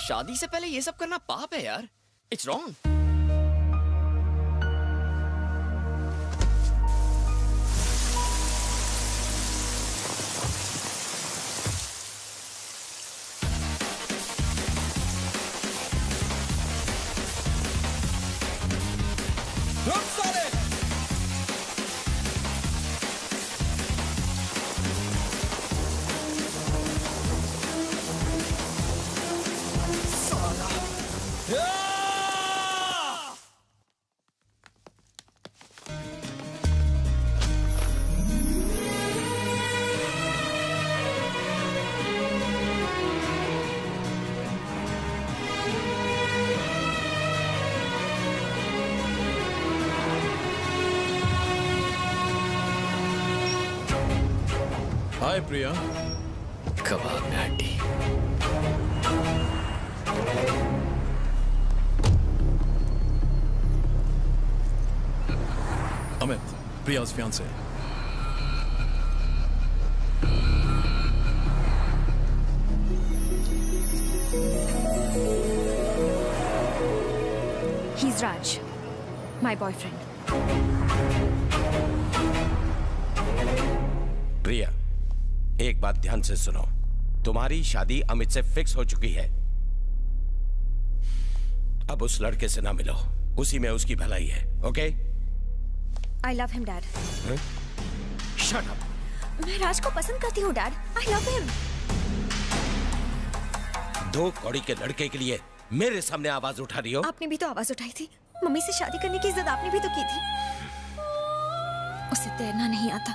शादी से पहले ये सब करना पाप है यार। It's wrong.
हाय प्रिया।
कबाब घाटी।
Amit, प्रिया's fiancé।
He's Raj, my boyfriend.
प्रिया, एक बात ध्यान से सुनो। तुम्हारी शादी अमित से फिक्स हो चुकी है। अब उस लड़के से ना मिलो, उसी में उसकी भलाई है। Okay?
I love him, Dad.
Shut up.
मैं राज को पसंद करती हूँ, Dad. I love him.
दो कौड़ी के लड़के के लिए मेरे सामने आवाज उठा रही हो?
आपने भी तो आवाज उठाई थी। मम्मी से शादी करने की इज्जत आपने भी तो की थी। उसे तैरना नहीं आता,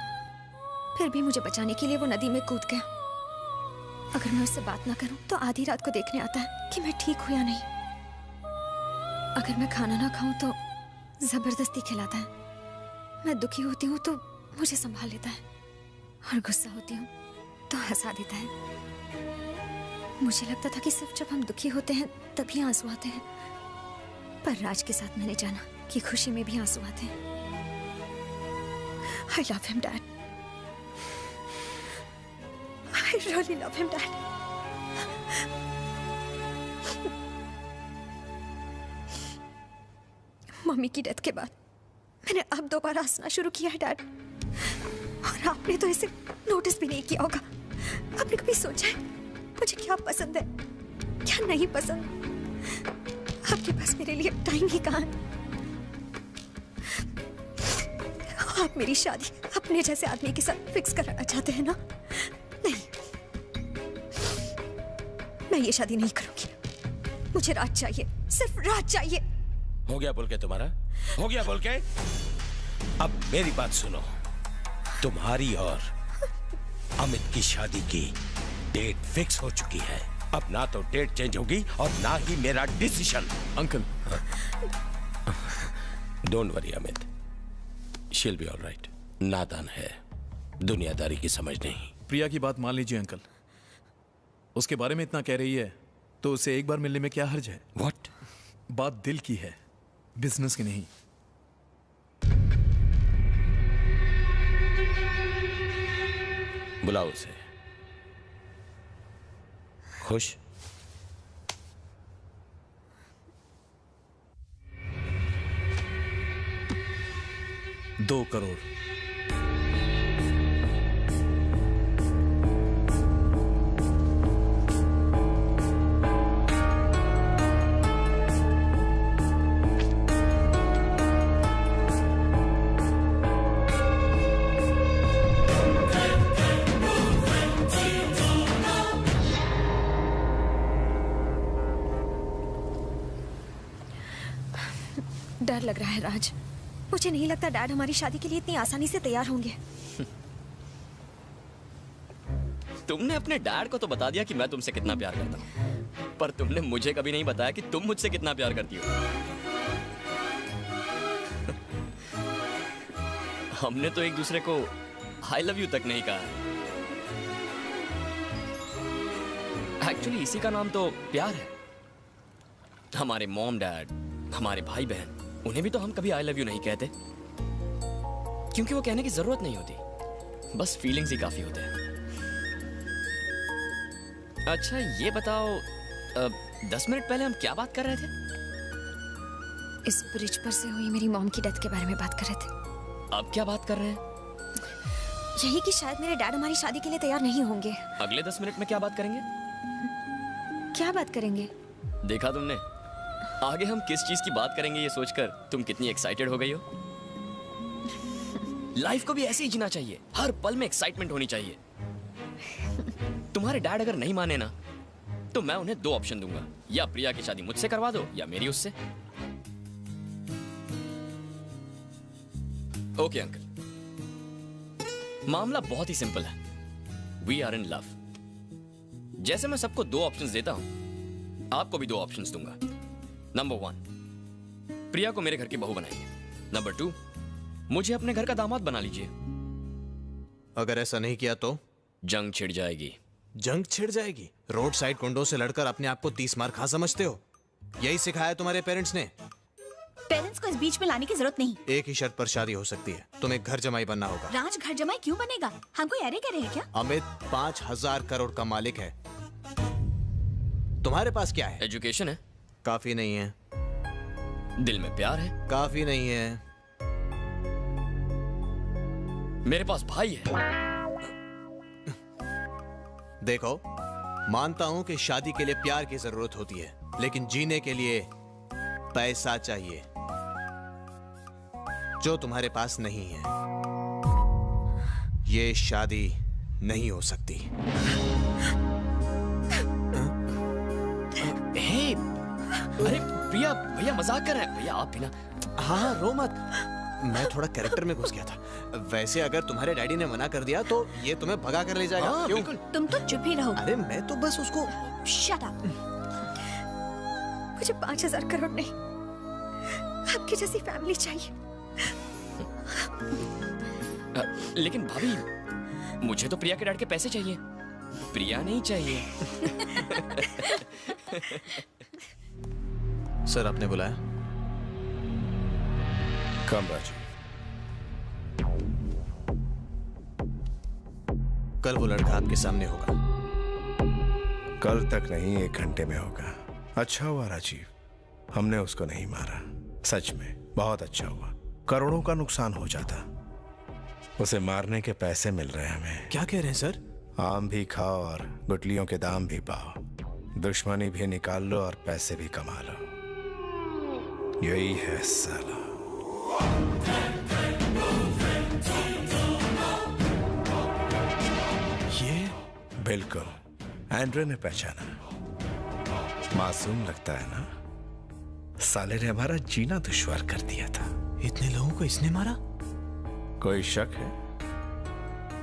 फिर भी मुझे बचाने के लिए वो नदी में कूद गया। अगर मैं उससे बात ना करूं तो आधी रात को देखने आता है कि मैं ठीक हूं या नहीं। अगर मैं खाना ना खाऊं तो जबरदस्ती खिलाता है। मैं दुखी होती हूँ तो मुझे संभाल लेता है, और गुस्सा होती हूँ तो हंसा देता है। मुझे लगता था कि सिर्फ जब हम दुखी होते हैं तभी आंसू आते हैं, पर राज के साथ मैंने जाना कि खुशी में भी आंसू आते हैं। I love him, Dad. I really love him, Dad. Mummy की डेथ के बाद मैंने अब दोबारा हंसना शुरू किया है, डैड। और आपने तो इसे नोटिस भी नहीं किया होगा। आपने कभी सोचा है मुझे क्या पसंद है, क्या नहीं पसंद? आपके पास मेरे लिए टाइम ही कहाँ है? आप मेरी शादी अपने जैसे आदमी के साथ फिक्स कराना चाहते हैं ना? नहीं, मैं ये शादी नहीं करूंगी। मुझे राज चाहिए, सिर्फ राज चाहिए।
हो गया बोल के तुम्हारा? हो गया बोल के? अब मेरी बात सुनो। तुम्हारी और अमित की शादी की डेट फिक्स हो चुकी है। अब ना तो डेट चेंज होगी और ना ही मेरा decision.
Uncle,
don't worry Amit, she'll be alright. नादान है, दुनियादारी की समझ नहीं।
प्रिया की बात मान लीजिए अंकल। उसके बारे में इतना कह रही है तो उसे एक बार मिलने में क्या हर्ज है?
व्हाट?
बात दिल की है, बिजनेस की नहीं।
बुलाओ उसे। खुश?
$2 करोड़।
डर लग रहा है राज। मुझे नहीं लगता डैड हमारी शादी के लिए इतनी आसानी से तैयार होंगे।
तुमने अपने डैड को तो बता दिया कि मैं तुमसे कितना प्यार करता हूँ, पर तुमने मुझे कभी नहीं बताया कि तुम मुझसे कितना प्यार करती हो। हमने तो एक दूसरे को आई लव यू तक नहीं कहा। एक्चुअली इसी का नाम तो प्यार है। हमारे मॉम डैड, हमारे भाई बहन, उन्हें भी तो हम कभी आई लव यू नहीं कहते, क्योंकि वो कहने की जरूरत नहीं होती, बस फीलिंग्स ही काफी होते हैं। अच्छा ये बताओ, 10 मिनट पहले हम क्या बात कर रहे थे?
इस ब्रिज पर से हुई मेरी मॉम की डेथ के बारे में बात कर रहे थे।
अब क्या बात कर रहे हैं?
यही कि शायद मेरे डैड हमारी शादी के लिए तैयार नहीं होंगे।
अगले 10 मिनट में क्या बात करेंगे?
क्या बात करेंगे?
देखा तुमने, आगे हम किस चीज की बात करेंगे ये सोचकर तुम कितनी एक्साइटेड हो गई हो। लाइफ को भी ऐसे ही जीना चाहिए, हर पल में एक्साइटमेंट होनी चाहिए। तुम्हारे डैड अगर नहीं माने ना, तो मैं उन्हें 2 ऑप्शन दूंगा, या प्रिया की शादी मुझसे करवा दो या मेरी उससे। ओके अंकल, मामला बहुत ही सिंपल है। We are in love. जैसे मैं सबको 2 ऑप्शंस देता हूं, आपको भी 2 ऑप्शंस दूंगा। नंबर 1, प्रिया को मेरे घर की बहू बनाइए। नंबर 2, मुझे अपने घर का दामाद बना लीजिए।
अगर ऐसा नहीं किया तो
जंग छिड़ जाएगी।
जंग छिड़ जाएगी? रोड साइड गुंडों से लड़कर अपने आप को 30 मार खा समझते हो? यही सिखाया तुम्हारे पेरेंट्स ने?
पेरेंट्स को इस बीच में लाने की जरूरत नहीं।
एक ही शर्त पर शादी हो सकती है, तुम्हें घर जमाई बनना होगा।
राज घर जमाई क्यों बनेगा? हम कोई अरे करे हैं क्या?
अमित 5000 करोड़ का मालिक है। तुम्हारे पास क्या है?
एजुकेशन है।
काफी नहीं है।
दिल में प्यार है।
काफी नहीं है।
मेरे पास भाई है।
देखो, मानता हूं कि शादी के लिए प्यार की जरूरत होती है, लेकिन जीने के लिए पैसा चाहिए, जो तुम्हारे पास नहीं है। ये शादी नहीं हो सकती।
अरे प्रिया, भैया मजाक कर रहे हैं। भैया आप भी ना।
हाँ रो मत, मैं थोड़ा कैरेक्टर में घुस गया था। वैसे अगर तुम्हारे डैडी ने मना कर दिया तो ये तुम्हें भगा कर ले जाएगा।
हाँ,
क्यों?
तुम तो चुप ही रहो।
अरे मैं तो बस उसको।
Shut up.
मुझे 5000 करोड़ नहीं, आपकी जैसी फैमिली चाहिए।
लेकिन भाभी, मुझे तो प्रिया के डैड के पैसे चाहिए, प्रिया नहीं चाहिए।
सर आपने बुलाया?
कम राजीव।
कल वो लड़का आपके सामने होगा।
कल तक नहीं, 1 घंटे में होगा। अच्छा हुआ राजीव, हमने उसको नहीं मारा। सच में बहुत अच्छा हुआ, करोड़ों का नुकसान हो जाता। उसे मारने के पैसे मिल रहे हैं हमें।
क्या कह रहे हैं सर?
आम भी खाओ और गुटलियों के दाम भी पाओ, दुश्मनी भी निकाल लो और पैसे भी कमा लो। यही है साला।
ये
बिल्कुल एंड्रे ने पहचाना। मासूम लगता है ना? साले ने हमारा जीना दुश्वार कर दिया था।
इतने लोगों को इसने मारा?
कोई शक है?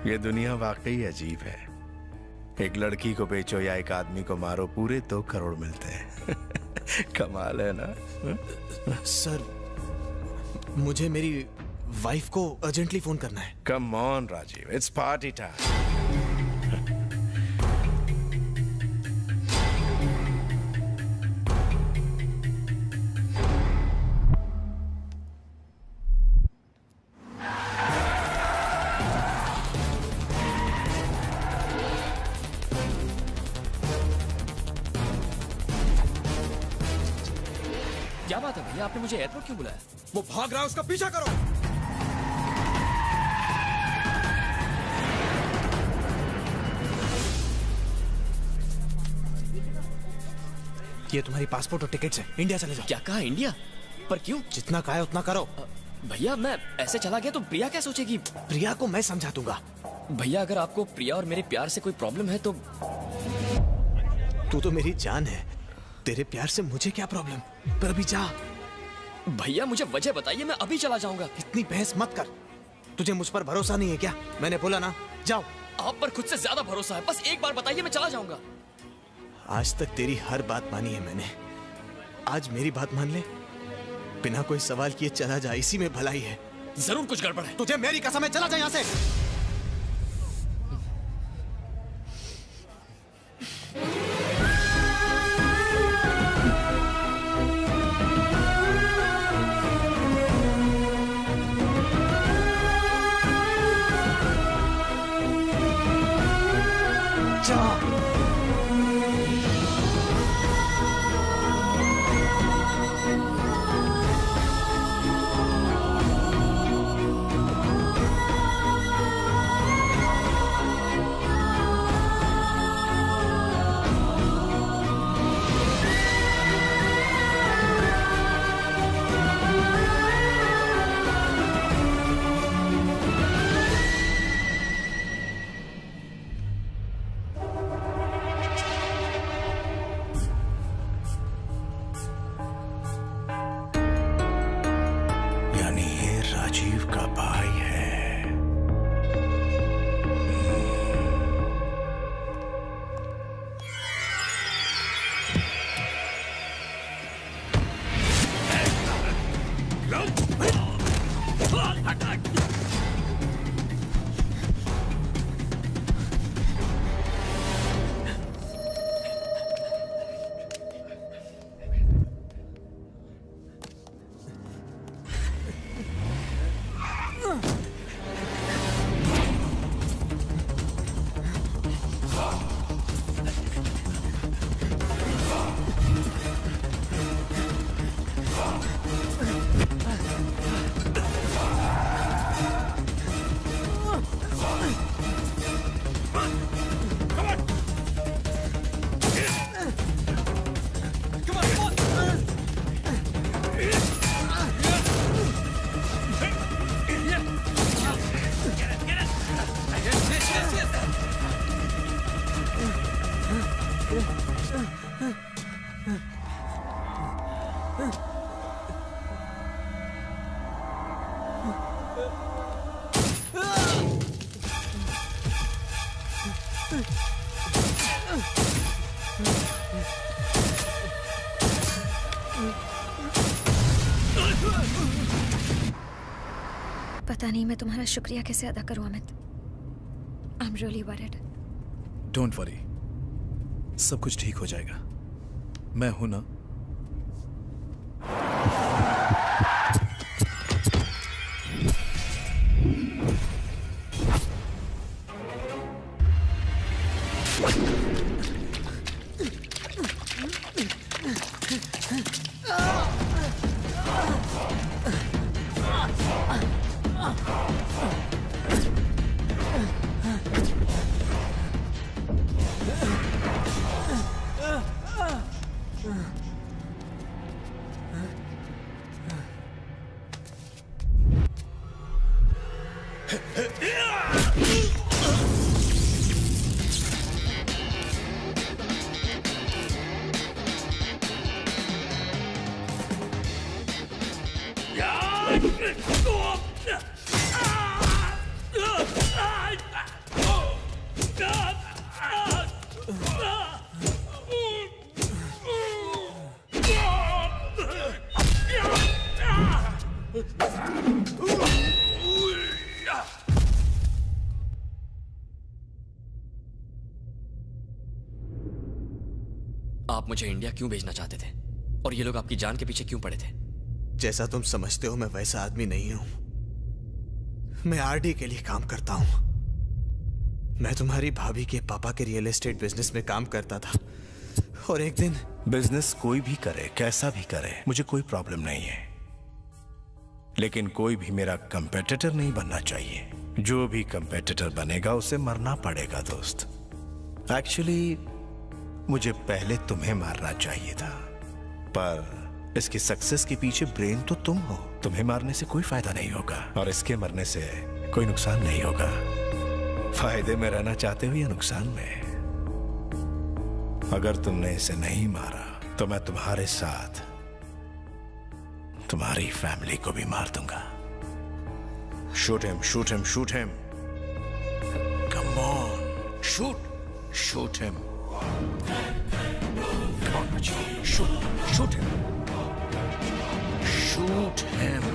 ये दुनिया वाकई अजीब है। एक लड़की को बेचो या एक आदमी को मारो, पूरे 2 करोड़ मिलते हैं। कमाल है ना?
सर, मुझे मेरी वाइफ को अर्जेंटली फोन करना है।
Come on Rajiv, it's party time.
क्या बात है भैया, आपने मुझे एयरपोर्ट क्यों बुलाया?
वो भाग रहा है, उसका पीछा करो।
ये तुम्हारी पासपोर्ट और टिकट्स है, इंडिया चले जाओ।
क्या कहा? इंडिया? पर क्यों?
जितना कहा है उतना करो।
भैया मैं ऐसे चला गया तो प्रिया क्या सोचेगी?
प्रिया को मैं समझा दूंगा।
भैया अगर आपको प्रिया और मेरे प्यार से कोई प्रॉब्लम है तो।
तू तो मेरी जान है, तेरे प्यार से मुझे क्या प्रॉब्लम? पर अभी जा।
भैया मुझे वजह बताइए, मैं अभी चला जाऊंगा।
इतनी बहस मत कर। तुझे मुझ पर भरोसा नहीं है क्या? मैंने बोला ना, जाओ।
आप पर खुद से ज्यादा भरोसा है, बस एक बार बताइए, मैं चला जाऊंगा।
आज तक तेरी हर बात मानी है मैंने, आज मेरी बात मान ले। बिना कोई सवाल किए चला जा, इसी में भलाई है।
जरूर कुछ गड़बड़ है।
तुझे मेरी कसम है, चला जा यहाँ से।
यानी ये राजीव का भाई है।
पता नहीं मैं तुम्हारा शुक्रिया कैसे अदा करूं Amit. I am really worried.
Don't worry, सब कुछ ठीक हो जाएगा। मैं हूं ना।
आप मुझे इंडिया क्यों भेजना चाहते थे और ये लोग आपकी जान के पीछे क्यों पड़े थे?
जैसा तुम समझते हो मैं वैसा आदमी नहीं हूं। मैं आरडी के लिए काम करता हूं। मैं तुम्हारी भाभी के पापा के रियल एस्टेट बिजनेस में काम करता था और एक दिन
बिजनेस कोई भी करे, कैसा भी करे, मुझे कोई प्रॉब्लम नहीं है, लेकिन कोई भी मेरा कंपेटिटर नहीं बनना चाहिए। जो भी कंपेटिटर बनेगा उसे मरना पड़ेगा दोस्त। एक्चुअली मुझे पहले तुम्हें मारना चाहिए था, पर इसकी सक्सेस के पीछे ब्रेन तो तुम हो। तुम्हें मारने से कोई फायदा नहीं होगा और इसके मरने से कोई नुकसान नहीं होगा। फायदे में रहना चाहते हो या नुकसान में? अगर तुमने इसे नहीं मारा तो मैं तुम्हारे साथ तुम्हारी फैमिली को भी मार दूंगा। Shoot him, shoot him, shoot him. Come on, shoot, shoot him. Come on बच्चे, shoot, shoot him, shoot him.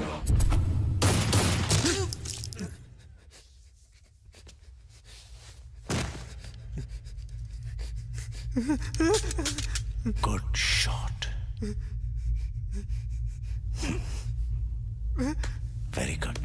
Good shot. Very good.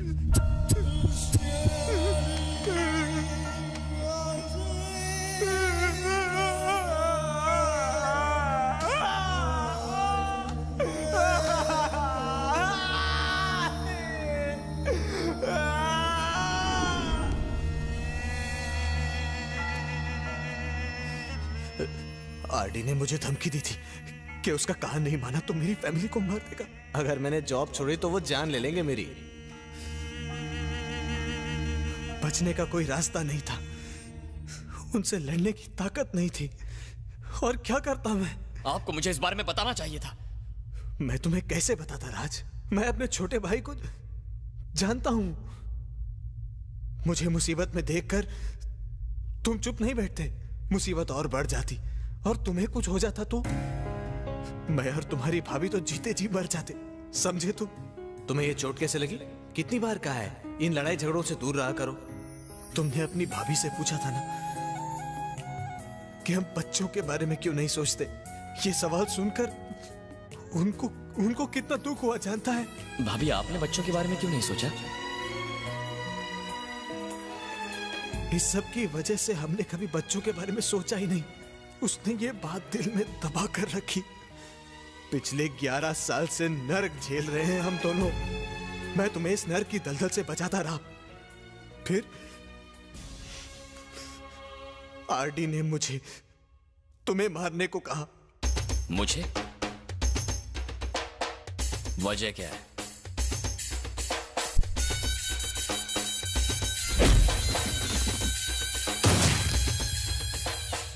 RD ने मुझे धमकी दी थी कि उसका कहा नहीं माना तो मेरी फैमिली को मार देगा। अगर मैंने जॉब छोड़ी तो वो जान ले लेंगे मेरी। बचने का कोई रास्ता नहीं था, उनसे लड़ने की ताकत नहीं थी। और क्या करता मैं?
आपको मुझे इस बारे में बताना चाहिए था।
मैं तुम्हें कैसे बताता राज? मैं अपने छोटे भाई को जानता हूं। मुझे मुसीबत में देखकर तुम चुप नहीं बैठते, मुसीबत और बढ़ जाती। और तुम्हें कुछ हो जाता तो मैं और तुम्हारी भाभी तो जीते जी मर जाते, समझे तुम? तुम्हें ये चोट कैसे लगी? कितनी बार कहा है इन लड़ाई झगड़ों से दूर रहा करो। तुमने अपनी भाभी से पूछा था ना कि हम बच्चों के बारे में क्यों नहीं सोचते? ये सवाल सुनकर उनको कितना दुख हुआ जानता है?
भाभी, आपने बच्चों के बारे में क्यों नहीं सोचा?
इस सब की वजह से हमने कभी बच्चों के बारे में सोचा ही नहीं। उसने ये बात दिल में दबा कर रखी। पिछले 11 साल से नर्क झेल रहे हैं हम दोनों। मैं तुम्हें इस नर्क की दलदल से बचाता रहा। फिर आरडी ने मुझे तुम्हें मारने को कहा।
मुझे? वजह क्या है?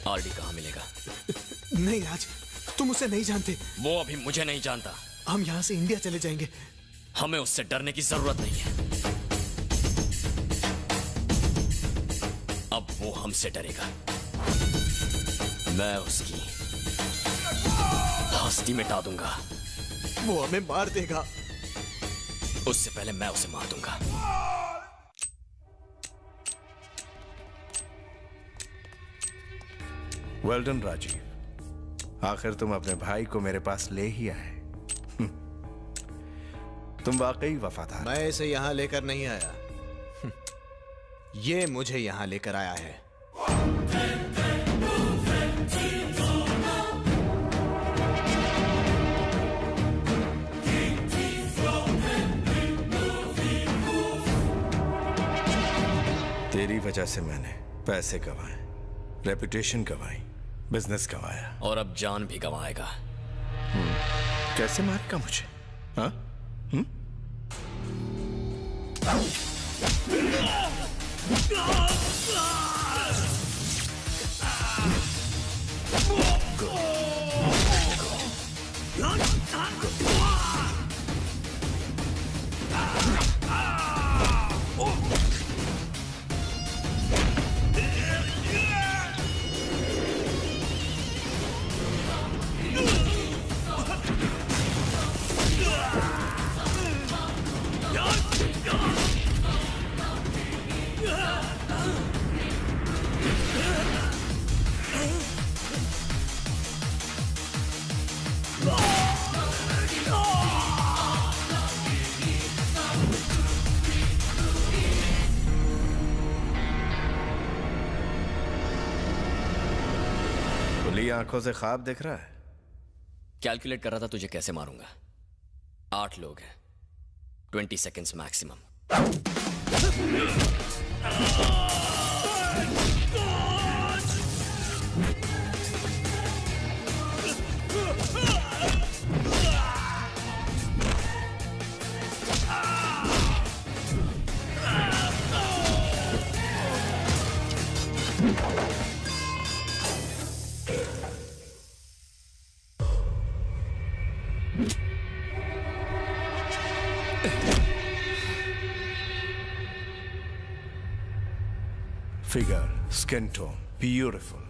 आरडी कहां मिलेगा?
नहीं राज, तुम उसे नहीं जानते।
वो अभी मुझे नहीं जानता।
हम यहां से इंडिया चले जाएंगे।
हमें उससे डरने की जरूरत नहीं है। अब वो हमसे डरेगा। मैं उसकी हस्ती मिटा दूंगा।
वो हमें मार देगा।
उससे पहले मैं उसे मार दूंगा।
वेल डन राजीव, आखिर तुम अपने भाई को मेरे पास ले ही आए। तुम वाकई वफादार।
मैं इसे यहां लेकर नहीं आया, ये मुझे यहां लेकर आया है।
तेरी वजह से मैंने पैसे गंवाए, रेपुटेशन गंवाई, बिजनेस गंवाया
और अब जान भी गंवाएगा।
कैसे मारेगा मुझे? हाँ? खुली आंखों से ख्वाब देख रहा है?
कैलकुलेट कर रहा था तुझे कैसे मारूंगा। 8 लोग हैं, 20 seconds maximum.
Figure, skin tone, beautiful.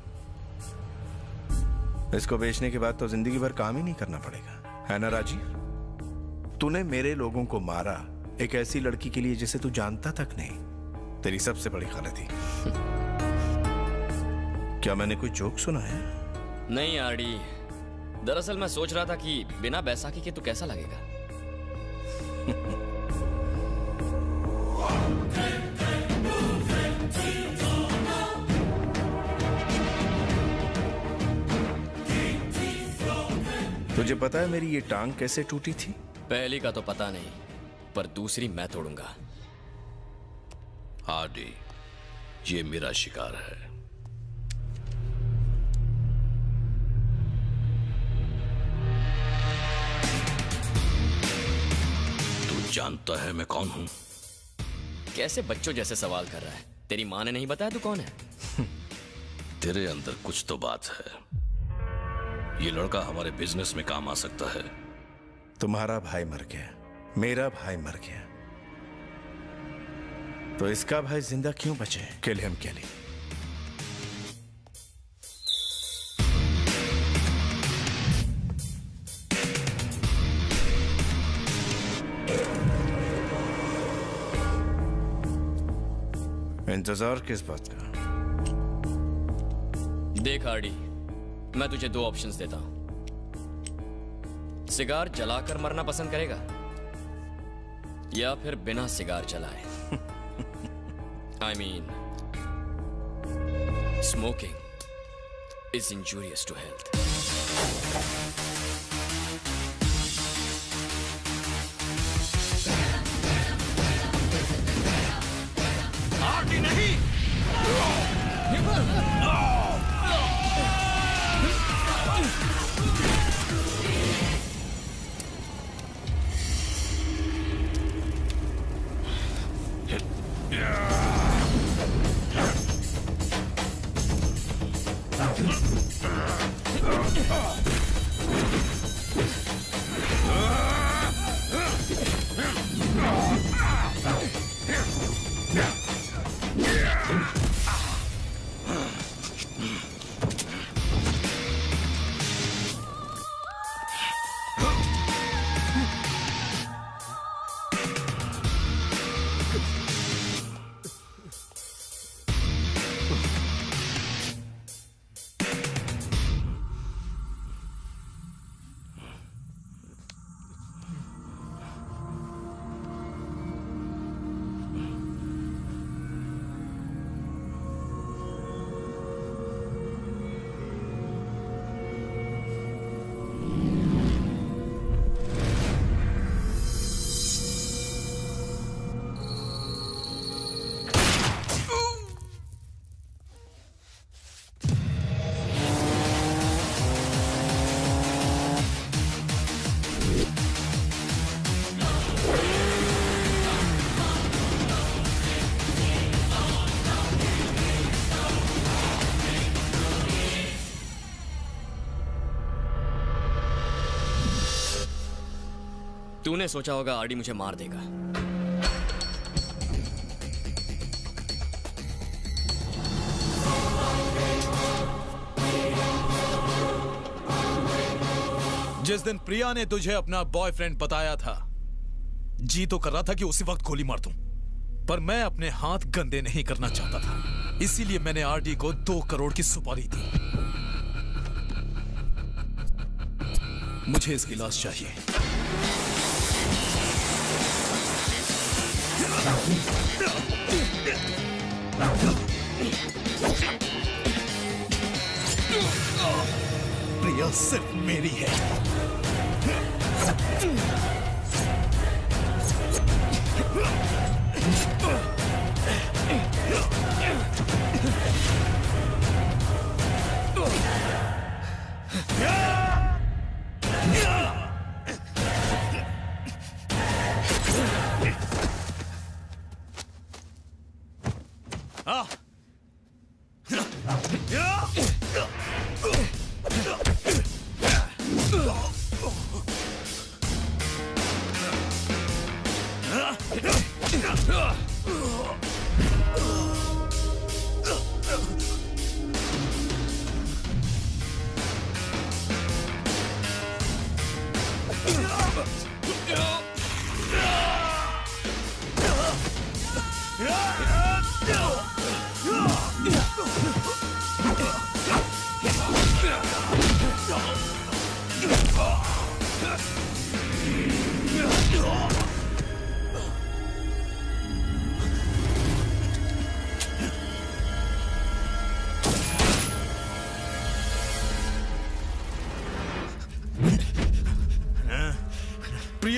इसको बेचने के बाद तो जिंदगी भर काम ही नहीं करना पड़ेगा, है ना राजीव? तूने मेरे लोगों को मारा एक ऐसी लड़की के लिए जिसे तू जानता तक नहीं। तेरी सबसे बड़ी गलती। क्या मैंने कोई जोक सुना है?
नहीं आरडी, दरअसल मैं सोच रहा था कि बिना बैसाखी के तू कैसा लगेगा।
तुझे पता है मेरी ये टांग कैसे टूटी थी?
पहली का तो पता नहीं, पर दूसरी मैं तोड़ूंगा।
आरडी, ये मेरा शिकार है। तू जानता है मैं कौन हूं?
कैसे बच्चों जैसे सवाल कर रहा है? तेरी माँ ने नहीं बताया तू कौन है?
तेरे अंदर कुछ तो बात है। ये लड़का हमारे बिजनेस में काम आ सकता है।
तुम्हारा भाई मर गया, मेरा भाई मर गया, तो इसका भाई जिंदा क्यों बचे? किल हिम केली। इंतजार किस बात का?
देख आरडी, मैं तुझे दो ऑप्शंस देता हूं। सिगार जलाकर मरना पसंद करेगा या फिर बिना सिगार जलाए? I mean, smoking is injurious to health.
RD नहीं!
तूने सोचा होगा आरडी मुझे मार देगा।
जिस दिन प्रिया ने तुझे अपना बॉयफ्रेंड बताया था, जी तो कर रहा था कि उसी वक्त गोली मार दूं, पर मैं अपने हाथ गंदे नहीं करना चाहता था। इसीलिए मैंने आरडी को 2 करोड़ की सुपारी दी। मुझे इसकी लाश चाहिए। प्रिया सिर्फ मेरी है।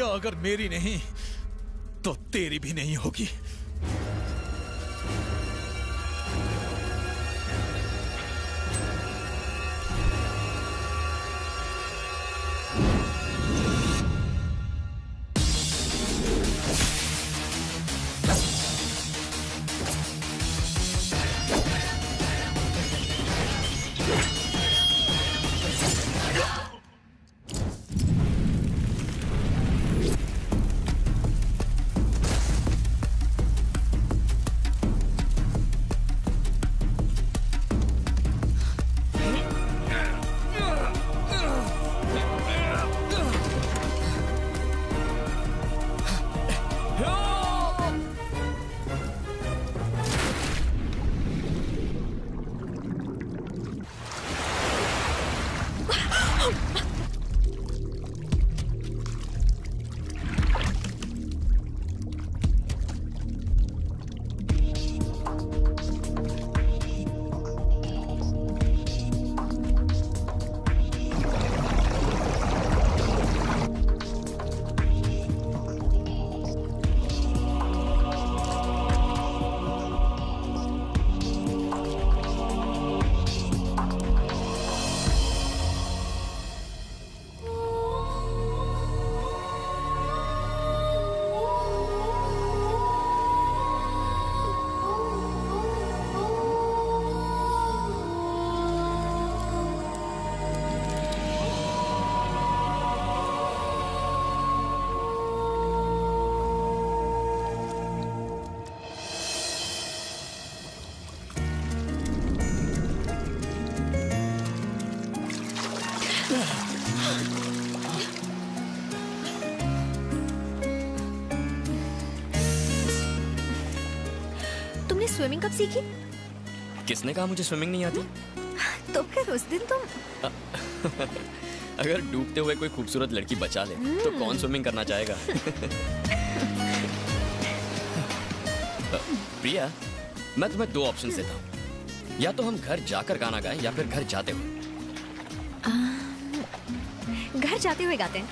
प्रिया अगर मेरी नहीं तो तेरी भी नहीं होगी।
तुमने स्विमिंग कब सीखी?
किसने कहा मुझे स्विमिंग नहीं आती?
तो फिर उस दिन तुम
अगर डूबते हुए कोई खूबसूरत लड़की बचा ले तो कौन स्विमिंग करना चाहेगा? प्रिया, मैं तुम्हें दो ऑप्शन देता हूँ, या तो हम घर जाकर गाना गाएं या फिर घर जाते हुए।
घर जाते हुए गाते हैं।